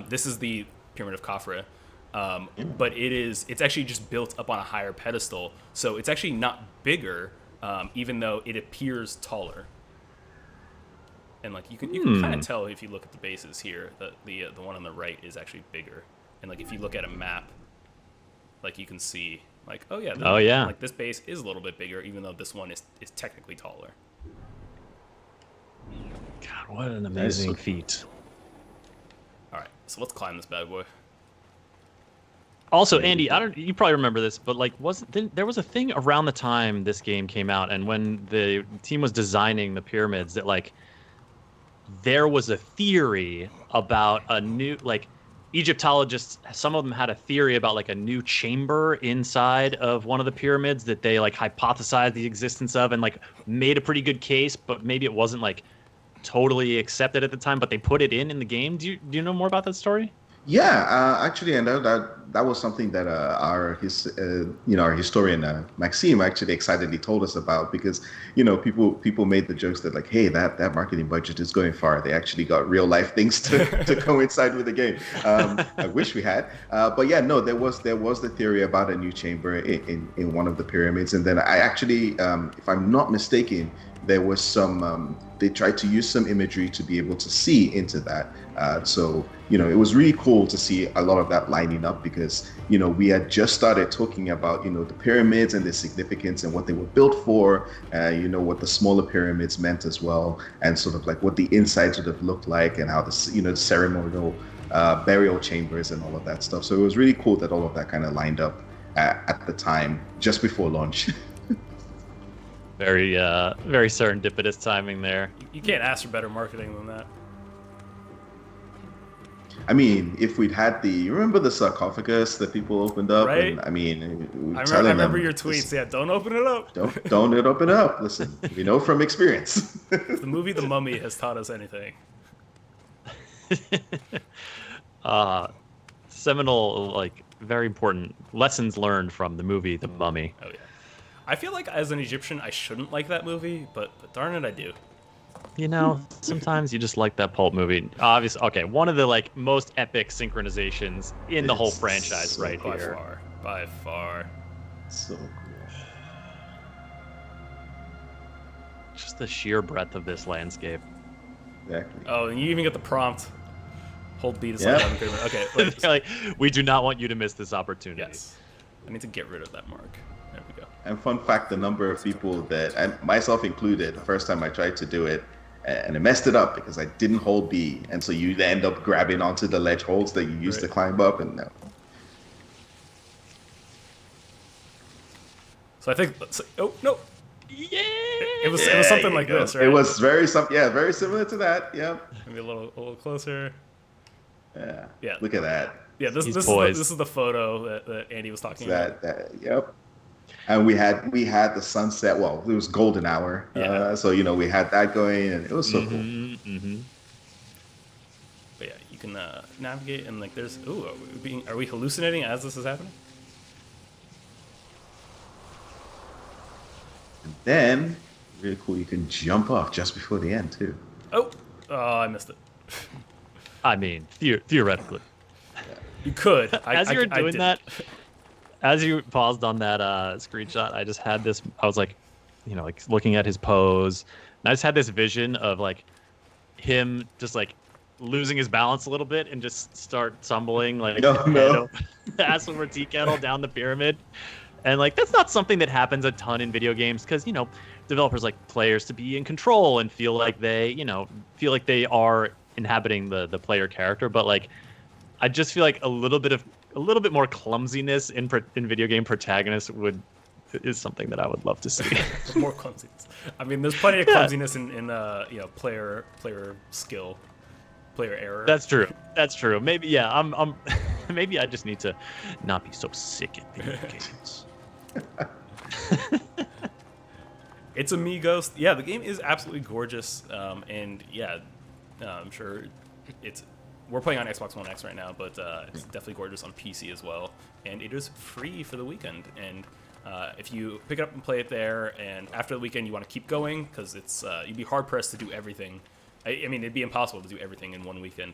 Speaker 9: This is the Pyramid of Khafre, but it's actually just built up on a higher pedestal, so it's actually not bigger, even though it appears taller. And like you can kind of tell if you look at the bases here that the one on the right is actually bigger, and like if you look at a map, like you can see like like this base is a little bit bigger, even though this one is technically taller.
Speaker 10: God, what an amazing feat.
Speaker 9: All right, so let's climb this bad boy.
Speaker 10: Also, Andy, you probably remember this, but like, there was a thing around the time this game came out, and when the team was designing the pyramids, that like there was a theory about a new, like, Egyptologists, some of them had a theory about like a new chamber inside of one of the pyramids that they like hypothesized the existence of and like made a pretty good case, but maybe it wasn't like totally accepted at the time, but they put it in the game. Do you know more about that story?
Speaker 11: Yeah, actually, and that was something that our historian Maxime actually excitedly told us about, because people made the jokes that like, hey, that marketing budget is going far. They actually got real life things to coincide with the game. I wish we had, but yeah, no, there was the theory about a new chamber in one of the pyramids, and then I actually, if I'm not mistaken, there was some. They tried to use some imagery to be able to see into that. So it was really cool to see a lot of that lining up, because we had just started talking about the pyramids and their significance and what they were built for, what the smaller pyramids meant as well, and sort of like what the insides would have looked like, and how the ceremonial burial chambers and all of that stuff. So it was really cool that all of that kind of lined up at the time just before launch.
Speaker 10: Very serendipitous timing there.
Speaker 9: You can't ask for better marketing than that.
Speaker 11: I mean, if we'd had remember the sarcophagus that people opened up?
Speaker 9: Right.
Speaker 11: And, I
Speaker 9: remember your tweets. Yeah, don't open it up.
Speaker 11: Don't open it up. Listen, we know from experience.
Speaker 9: The movie The Mummy has taught us anything.
Speaker 10: Seminal, like, very important lessons learned from the movie The Mummy.
Speaker 9: Oh yeah. I feel like as an Egyptian, I shouldn't like that movie, but darn it, I do.
Speaker 10: Sometimes you just like that pulp movie. Obviously, okay, one of the like most epic synchronizations in the whole franchise, so right here.
Speaker 9: By far.
Speaker 11: So cool.
Speaker 10: Just the sheer breadth of this landscape.
Speaker 11: Exactly.
Speaker 9: Oh, and you even get the prompt. Hold B to slide down the pyramid. Okay.
Speaker 10: Like, we do not want you to miss this opportunity.
Speaker 9: Yes. I need to get rid of that mark. There we go.
Speaker 11: And fun fact, the number of people that, and myself included, the first time I tried to do it, and I messed it up because I didn't hold B, and so you end up grabbing onto the ledge holds that you used to climb up, and no.
Speaker 9: So I think, oh no,
Speaker 10: yeah,
Speaker 9: it was something like this, right?
Speaker 11: It was very similar to that. Yep.
Speaker 9: Maybe a little closer.
Speaker 11: Yeah.
Speaker 9: Yeah.
Speaker 11: Look at that.
Speaker 9: Yeah, this is the photo that Andy was talking about.
Speaker 11: Yep. And we had the sunset. Well, it was golden hour.
Speaker 9: Yeah.
Speaker 11: So we had that going, and it was so cool.
Speaker 10: Mm-hmm.
Speaker 9: But yeah, you can navigate, and like there's are we hallucinating as this is happening?
Speaker 11: And then really cool, you can jump off just before the end too.
Speaker 9: Oh, I missed it.
Speaker 10: I mean, theoretically.
Speaker 9: You could.
Speaker 10: As you were doing that, as you paused on that screenshot, I just had this. I was like, like looking at his pose, and I just had this vision of like him just like losing his balance a little bit and just start stumbling like ass over tea kettle down the pyramid. And like that's not something that happens a ton in video games, because developers like players to be in control and feel like they are inhabiting the player character, but like I just feel like a little bit more clumsiness in video game protagonists is something that I would love to see.
Speaker 9: More clumsiness. I mean, there's plenty of clumsiness in player skill, player error.
Speaker 10: That's true. Maybe I'm maybe I just need to not be so sick at video games.
Speaker 9: It's Amigos. Yeah, the game is absolutely gorgeous, and yeah, I'm sure it's we're playing on Xbox One X right now, but it's definitely gorgeous on PC as well. And it is free for the weekend. And if you pick it up and play it there, and after the weekend you want to keep going, because it's you'd be hard pressed to do everything. I mean, it'd be impossible to do everything in one weekend.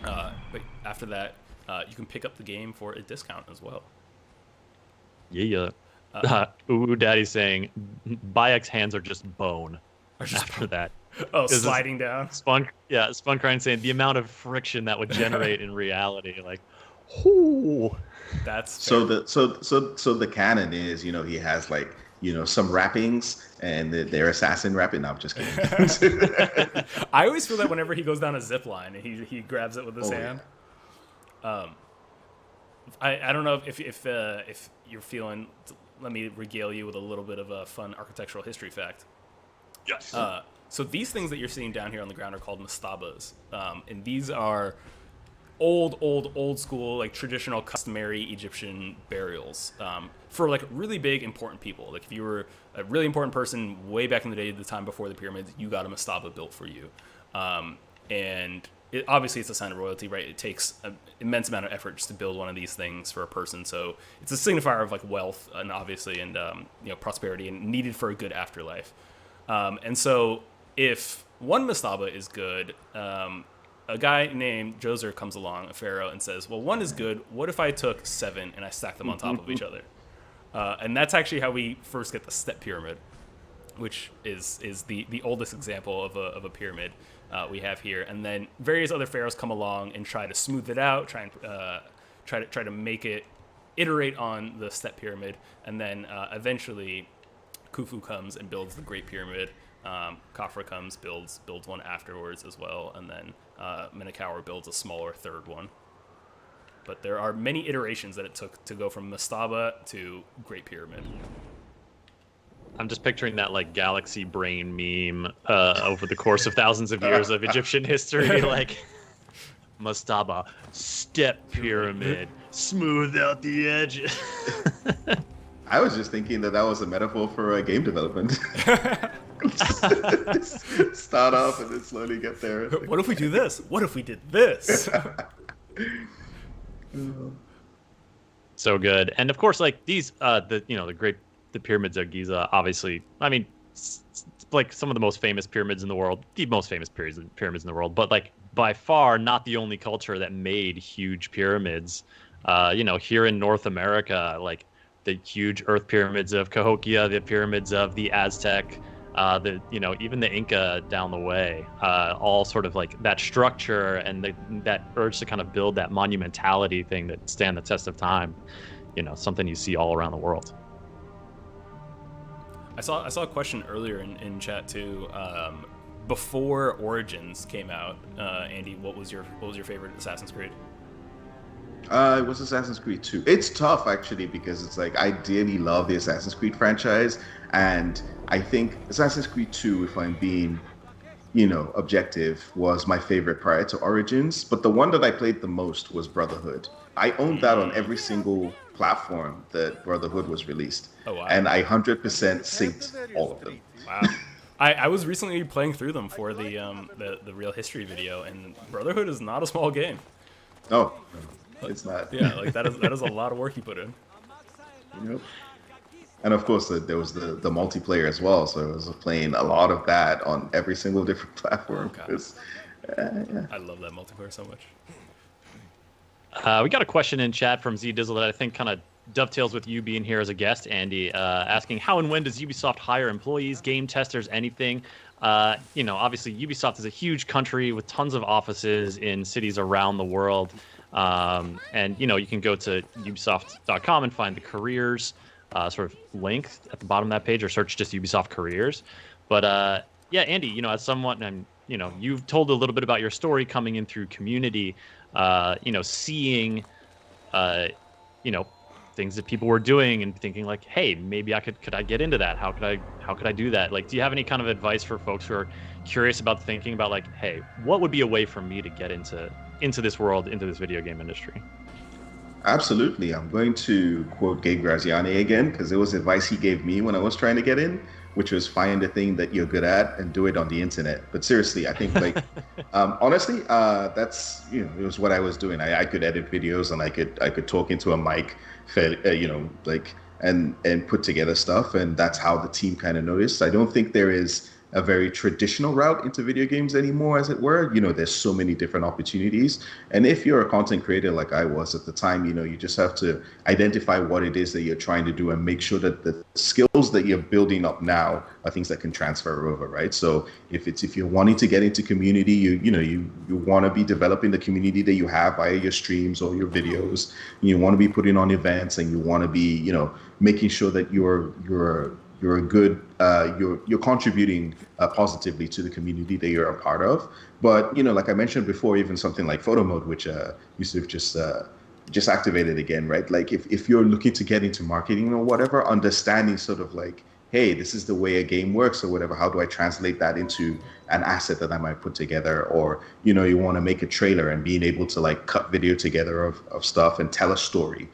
Speaker 9: But after that, you can pick up the game for a discount as well.
Speaker 10: Yeah. Ooh, Daddy's saying, Bayek's hands are just bone. After that.
Speaker 9: Oh, sliding down.
Speaker 10: Spunkrine saying the amount of friction that would generate in reality, like, whoo.
Speaker 9: That's
Speaker 11: fair. So the canon is, you know, he has like, you know, some wrappings, and they're assassin wrapping. No, I'm just kidding.
Speaker 9: I always feel that whenever he goes down a zip line and he grabs it with his hand. Yeah. I don't know if you're feeling. Let me regale you with a little bit of a fun architectural history fact.
Speaker 10: Yes.
Speaker 9: So these things that you're seeing down here on the ground are called mastabas, and these are old school, like traditional, customary Egyptian burials for like really big, important people. Like if you were a really important person way back in the day, the time before the pyramids, you got a mastaba built for you, and obviously it's a sign of royalty, right? It takes an immense amount of effort just to build one of these things for a person. So it's a signifier of like wealth and obviously and prosperity and needed for a good afterlife. And so if one mastaba is good, a guy named Djoser comes along, a pharaoh, and says, well, one is good. What if I took 7 and I stacked them on top of each other? And that's actually how we first get the step pyramid, which is the oldest example of a pyramid we have here. And then various other pharaohs come along and try to smooth it out, try to make it iterate on the step pyramid, and then eventually Khufu comes and builds the Great Pyramid. Khafra comes, builds one afterwards as well, and then Menkaure builds a smaller third one. But there are many iterations that it took to go from mastaba to Great Pyramid.
Speaker 10: I'm just picturing that like galaxy brain meme over the course of thousands of years of Egyptian history, like mastaba, step pyramid, smooth out the edges.
Speaker 11: I was just thinking that was a metaphor for game development. Start off and then slowly get there.
Speaker 9: What if we do this? What if we did this?
Speaker 10: So good. And of course, like these, the pyramids of Giza, obviously, I mean, it's like some of the most famous pyramids in the world, the most famous pyramids in the world, but like by far not the only culture that made huge pyramids. Here in North America, like the huge earth pyramids of Cahokia, the pyramids of the Aztec, even the Inca down the way, all sort of like that structure and that urge to kind of build that monumentality thing that stand the test of time, something you see all around the world.
Speaker 9: I saw a question earlier in chat too. Before Origins came out, Andy, what was your favorite Assassin's Creed?
Speaker 11: It was Assassin's Creed 2. It's tough actually because it's like I dearly love the Assassin's Creed franchise, and I think Assassin's Creed 2, if I'm being, objective, was my favorite prior to Origins. But the one that I played the most was Brotherhood. I owned that on every single platform that Brotherhood was released.
Speaker 9: Oh, wow.
Speaker 11: And I 100% synced all of them.
Speaker 9: Wow. I was recently playing through them for the real history video, and Brotherhood is not a small game.
Speaker 11: Oh, it's not.
Speaker 9: Yeah, like that is a lot of work you put in.
Speaker 11: Yep. And of course, there was the multiplayer as well. So I was playing a lot of that on every single different platform. Yeah.
Speaker 9: I love that multiplayer so much.
Speaker 10: We got a question in chat from Z Dizzle that I think kind of dovetails with you being here as a guest, Andy, asking how and when does Ubisoft hire employees, game testers, anything? Obviously Ubisoft is a huge country with tons of offices in cities around the world. And you can go to ubisoft.com and find the careers sort of link at the bottom of that page, or search just Ubisoft careers. But Andy, as someone, and you've told a little bit about your story coming in through community, seeing things that people were doing and thinking like, hey, maybe could I get into that? How could I do that? Like, do you have any kind of advice for folks who are curious about thinking about like, hey, what would be a way for me to get into this world, into this video game industry?
Speaker 11: Absolutely. I'm going to quote Gabe Graziani again, because it was advice he gave me when I was trying to get in. which was find the thing that you're good at and do it on the internet. But seriously, I think like honestly, that's it was what I was doing. I could edit videos and I could talk into a mic, like and put together stuff, and that's how the team kind of noticed. I don't think there is a very traditional route into video games anymore, as it were. There's so many different opportunities. And if you're a content creator like I was at the time, you just have to identify what it is that you're trying to do and make sure that the skills that you're building up now are things that can transfer over, right? So if you're wanting to get into community, you want to be developing the community that you have via your streams or your videos. You want to be putting on events, and you want to be, making sure that you're a good, you're contributing positively to the community that you're a part of. But like I mentioned before, even something like photo mode, which Yusuf just activated again, right? Like if you're looking to get into marketing or whatever, understanding sort of like, hey, this is the way a game works or whatever. How do I translate that into an asset that I might put together? Or you want to make a trailer and being able to like cut video together of stuff and tell a story.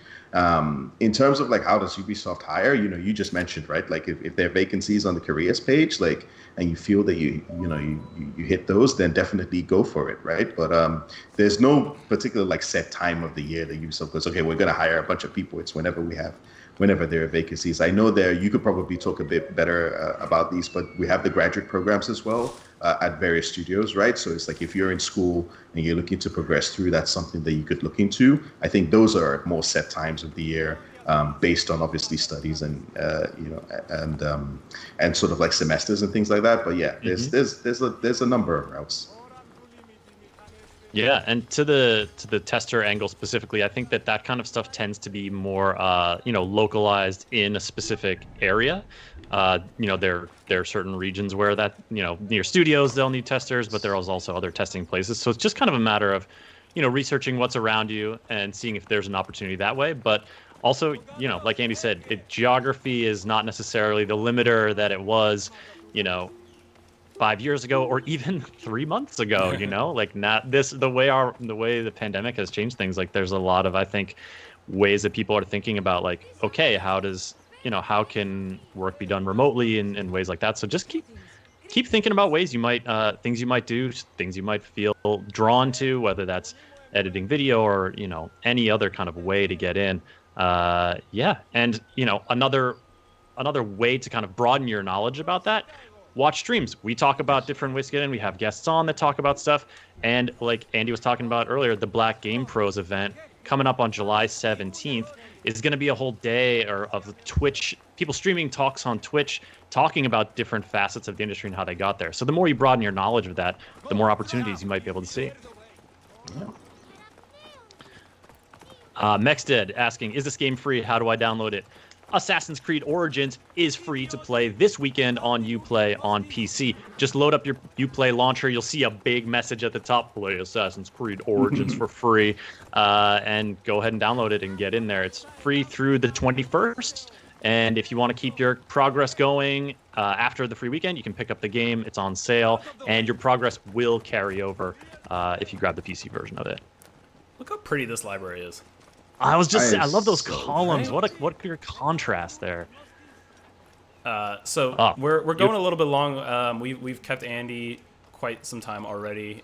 Speaker 11: In terms of like how does Ubisoft hire, you just mentioned, right? Like if there are vacancies on the careers page, like, and you feel that you hit those, then definitely go for it, right? But there's no particular like set time of the year that Ubisoft goes, okay, we're going to hire a bunch of people. It's whenever there are vacancies. I know you could probably talk a bit better about these, but we have the graduate programs as well at various studios, right? So it's like if you're in school and you're looking to progress through, that's something that you could look into. I think those are more set times of the year, based on obviously studies and and sort of like semesters and things like that. But yeah, there's a number of routes.
Speaker 10: Yeah, and to the tester angle specifically, I think that kind of stuff tends to be more localized in a specific area. There are certain regions where that near studios they'll need testers, but there are also other testing places. So it's just kind of a matter of researching what's around you and seeing if there's an opportunity that way. But also, like Andy said, geography is not necessarily the limiter that it was, 5 years ago or even 3 months ago. Like not this the way the pandemic has changed things. Like there's a lot of, I think, ways that people are thinking about like, okay, how can work be done remotely and ways like that. So just keep thinking about ways you might things you might do, things you might feel drawn to, whether that's editing video or any other kind of way to get in. And another way to kind of broaden your knowledge about that, watch streams. We talk about different ways to get in. We have guests on that talk about stuff. And like Andy was talking about earlier, the Black Game Pros event coming up on July 17th is going to be a whole day of Twitch, people streaming talks on Twitch, talking about different facets of the industry and how they got there. So the more you broaden your knowledge of that, the more opportunities you might be able to see. Mexdead asking, is this game free? How do I download it? Assassin's Creed Origins is free to play this weekend on Uplay on PC. Just load up your Uplay launcher. You'll see a big message at the top, play Assassin's Creed Origins for free, and go ahead and download it and get in there. It's free through the 21st, and if you want to keep your progress going after the free weekend, you can pick up the game. It's on sale, and your progress will carry over if you grab the PC version of it.
Speaker 9: Look how pretty this library is.
Speaker 10: I love those columns. Right? What a contrast there.
Speaker 9: We're going a little bit long. We've kept Andy quite some time already.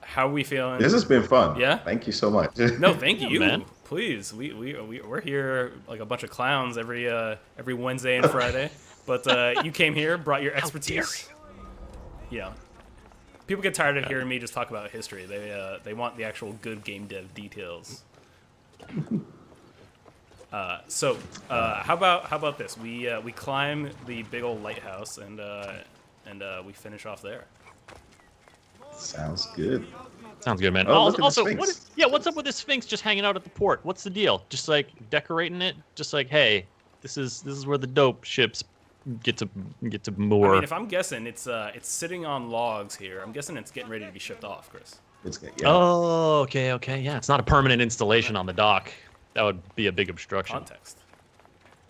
Speaker 9: How are we feeling?
Speaker 11: This has been fun.
Speaker 9: Yeah.
Speaker 11: Thank you so much.
Speaker 9: No, thank you,
Speaker 10: man.
Speaker 9: Please, we're here like a bunch of clowns every Wednesday and Friday. But you came here, brought your expertise. Yeah. People get tired of hearing me just talk about history. They want the actual good game dev details. How about this? We climb the big old lighthouse and we finish off there.
Speaker 11: Sounds good.
Speaker 10: Sounds good, man.
Speaker 11: Oh,
Speaker 10: also, what's up with this Sphinx just hanging out at the port? What's the deal? Just like decorating it? Just like, hey, this is where the dope ships get to moor.
Speaker 9: I mean, if I'm guessing, it's sitting on logs here. I'm guessing it's getting ready to be shipped off, Chris.
Speaker 10: Oh, okay, yeah. It's not a permanent installation on the dock. That would be a big obstruction.
Speaker 9: Context.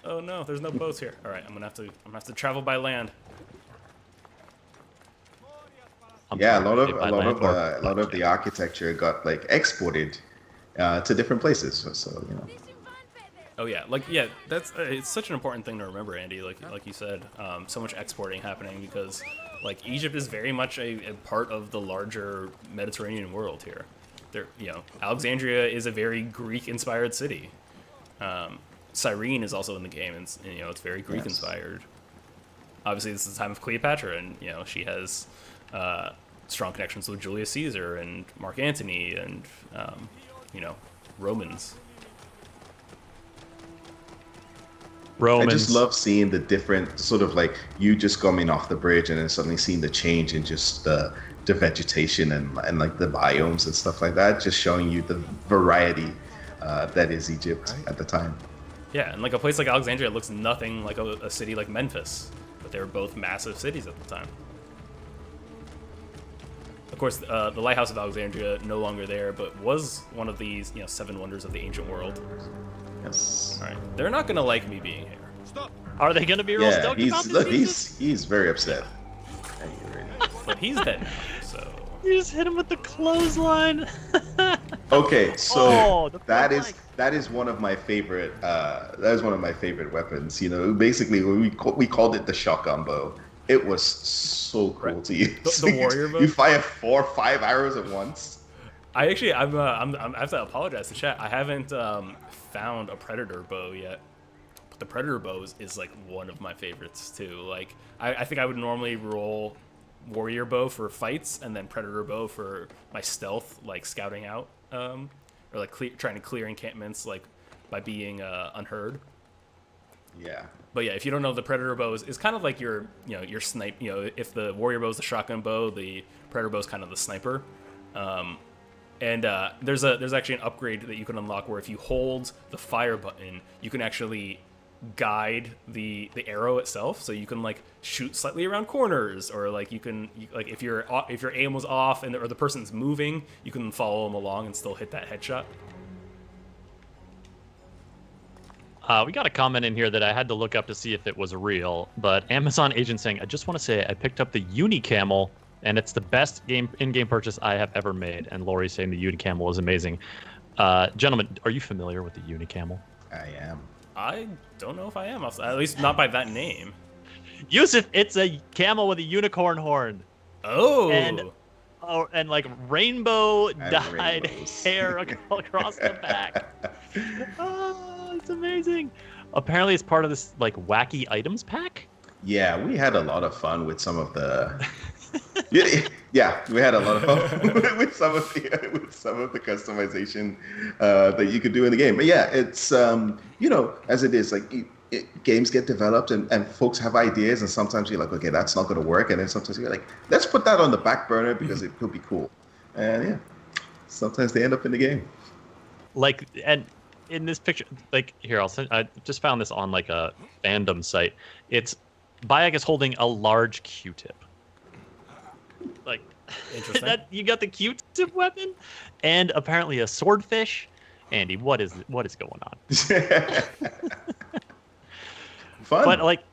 Speaker 9: Oh no, there's no boats here. All right, I'm gonna have to travel by land.
Speaker 11: Yeah, a lot of the architecture got like exported to different places. So
Speaker 9: Oh yeah, that's it's such an important thing to remember, Andy. Like you said, so much exporting happening because like Egypt is very much a part of the larger Mediterranean world here. There, Alexandria is a very Greek-inspired city. Cyrene is also in the game, and it's very Greek-inspired. Obviously, this is the time of Cleopatra, and she has strong connections with Julius Caesar and Mark Antony, and Romans.
Speaker 11: I just love seeing the different sort of like you just coming off the bridge and then suddenly seeing the change in just the vegetation and like the biomes and stuff like that, just showing you the variety that is Egypt at the time.
Speaker 9: Yeah, and like a place like Alexandria looks nothing like a city like Memphis, but they were both massive cities at the time. Of course, the Lighthouse of Alexandria no longer there, but was one of these 7 wonders of the ancient world.
Speaker 11: Yes.
Speaker 9: All right, they're not gonna like me being here.
Speaker 10: Stop. Are they gonna be real stoked about this?
Speaker 11: He's very upset.
Speaker 9: But he's dead now, so
Speaker 10: you just hit him with the clothesline.
Speaker 11: Okay, so that is one of my favorite. That is one of my favorite weapons. Basically we called it the shotgun bow. It was so cool to use.
Speaker 9: The warrior bow.
Speaker 11: You fire 4 or 5 arrows at once.
Speaker 9: I have to apologize to chat. I haven't found a predator bow yet, but the predator bow is like one of my favorites too. Like I think I would normally roll warrior bow for fights and then predator bow for my stealth, like scouting out, or like trying to clear encampments, like by being unheard.
Speaker 11: Yeah.
Speaker 9: But yeah, if you don't know, the predator bow is kind of like your snipe. If the warrior bow is the shotgun bow, the predator bow is kind of the sniper. And there's actually an upgrade that you can unlock where if you hold the fire button, you can actually guide the arrow itself. So you can like shoot slightly around corners, or like if your aim was off or the person's moving, you can follow them along and still hit that headshot.
Speaker 10: We got a comment in here that I had to look up to see if it was real, but Amazon agent saying, I just want to say I picked up the Unicamel, and it's the best in-game purchase I have ever made. And Lori's saying the Unicamel is amazing. Gentlemen, are you familiar with the Unicamel?
Speaker 11: I am.
Speaker 9: I don't know if I am, at least not by that name.
Speaker 10: Yusuf, it's a camel with a unicorn horn.
Speaker 9: Oh.
Speaker 10: And like rainbow dyed hair across the back. Oh, it's amazing. Apparently it's part of this like wacky items pack.
Speaker 11: Yeah, we had a lot of fun with some of the yeah, we had a lot of fun with some of the customization that you could do in the game. But yeah, it's as it is, like games get developed and folks have ideas, and sometimes you're like, okay, that's not going to work, and then sometimes you're like, let's put that on the back burner because it could be cool. And yeah, sometimes they end up in the game.
Speaker 10: Like, and in this picture, like here, I just found this on like a fandom site. It's Bayek is holding a large Q-tip. Like, that you got the Q-tip weapon, and apparently a swordfish. Andy, what is going on?
Speaker 11: Fun.
Speaker 10: But like,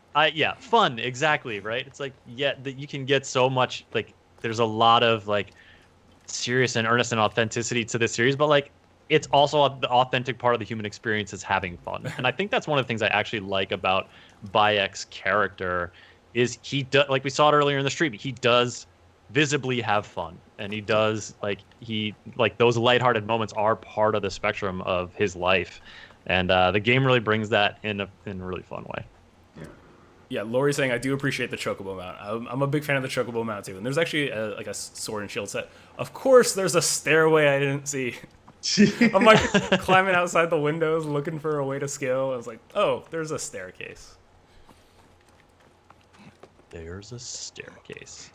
Speaker 10: fun, exactly, right? It's like, that you can get so much, like, there's a lot of like serious and earnest and authenticity to this series, but like, it's also the authentic part of the human experience is having fun. And I think that's one of the things I actually like about Bayek's character is he does, like we saw it earlier in the stream, he does visibly have fun, and he does like those lighthearted moments are part of the spectrum of his life, and the game really brings that in a really fun way.
Speaker 9: Yeah, Lori's saying I do appreciate the chocobo mount. I'm a big fan of the chocobo mount too. And there's actually like a sword and shield set. Of course, there's a stairway I didn't see. I'm like climbing outside the windows looking for a way to scale. I was like, oh, there's a staircase.
Speaker 10: There's a staircase.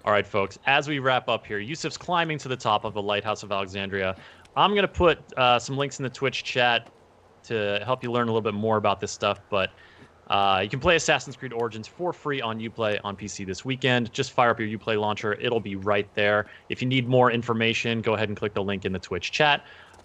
Speaker 10: All right, folks, as we wrap up here, Yusuf's climbing to the top of the Lighthouse of Alexandria. I'm going to put some links in the Twitch chat to help you learn a little bit more about this stuff, but you can play Assassin's Creed Origins for free on Uplay on PC this weekend. Just fire up your Uplay launcher. It'll be right there. If you need more information, go ahead and click the link in the Twitch chat.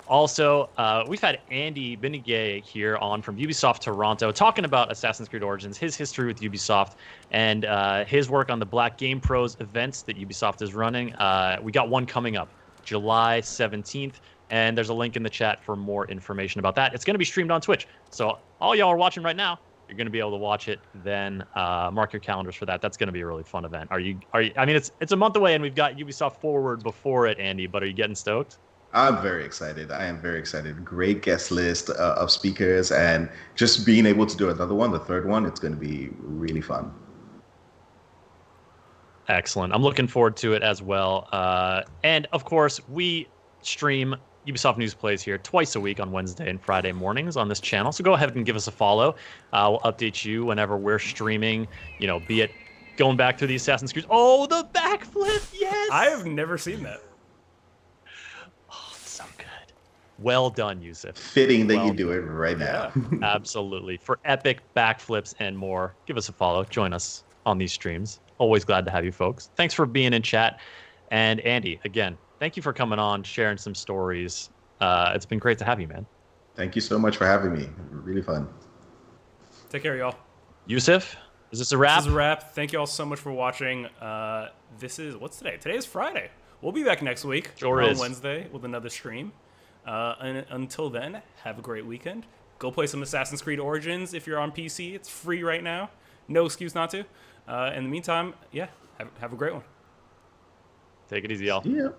Speaker 10: Also, we've had Andy Benigay here on from Ubisoft Toronto talking about Assassin's Creed Origins, his history with Ubisoft, and his work on the Black Game Pros events that Ubisoft is running. We got one coming up July 17th, And there's a link in the chat for more information about that. It's going to be streamed on Twitch. So all y'all are watching right now, you're going to be able to watch it. Then mark your calendars for that. That's going to be a really fun event. Are you? I mean, it's a month away, and we've got Ubisoft Forward before it, Andy. But are you getting stoked?
Speaker 11: I'm very excited. I am very excited. Great guest list of speakers, and just being able to do another one, the third one, it's going to be really fun.
Speaker 10: Excellent. I'm looking forward to it as well. And of course, we stream Ubisoft News Plays here twice a week on Wednesday and Friday mornings on this channel. So go ahead and give us a follow. We'll update you whenever we're streaming, you know, be it going back through the Assassin's Creed. Oh, the backflip, yes!
Speaker 9: I have never seen that.
Speaker 10: Oh, it's so good. Well done, Yusuf.
Speaker 11: Fitting that you do it right now.
Speaker 10: Absolutely. For epic backflips and more, give us a follow. Join us on these streams. Always glad to have you folks. Thanks for being in chat. And Andy, again, thank you for coming on, sharing some stories. It's been great to have you, man.
Speaker 11: Thank you so much for having me. Really fun.
Speaker 9: Take care, y'all.
Speaker 10: Yusuf, is this a wrap?
Speaker 9: This is a wrap. Thank you all so much for watching. What's today? Today is Friday. We'll be back next week on Wednesday with another stream. And until then, have a great weekend. Go play some Assassin's Creed Origins if you're on PC. It's free right now. No excuse not to. In the meantime, yeah, have a great one.
Speaker 10: Take it easy, y'all.
Speaker 11: Yeah.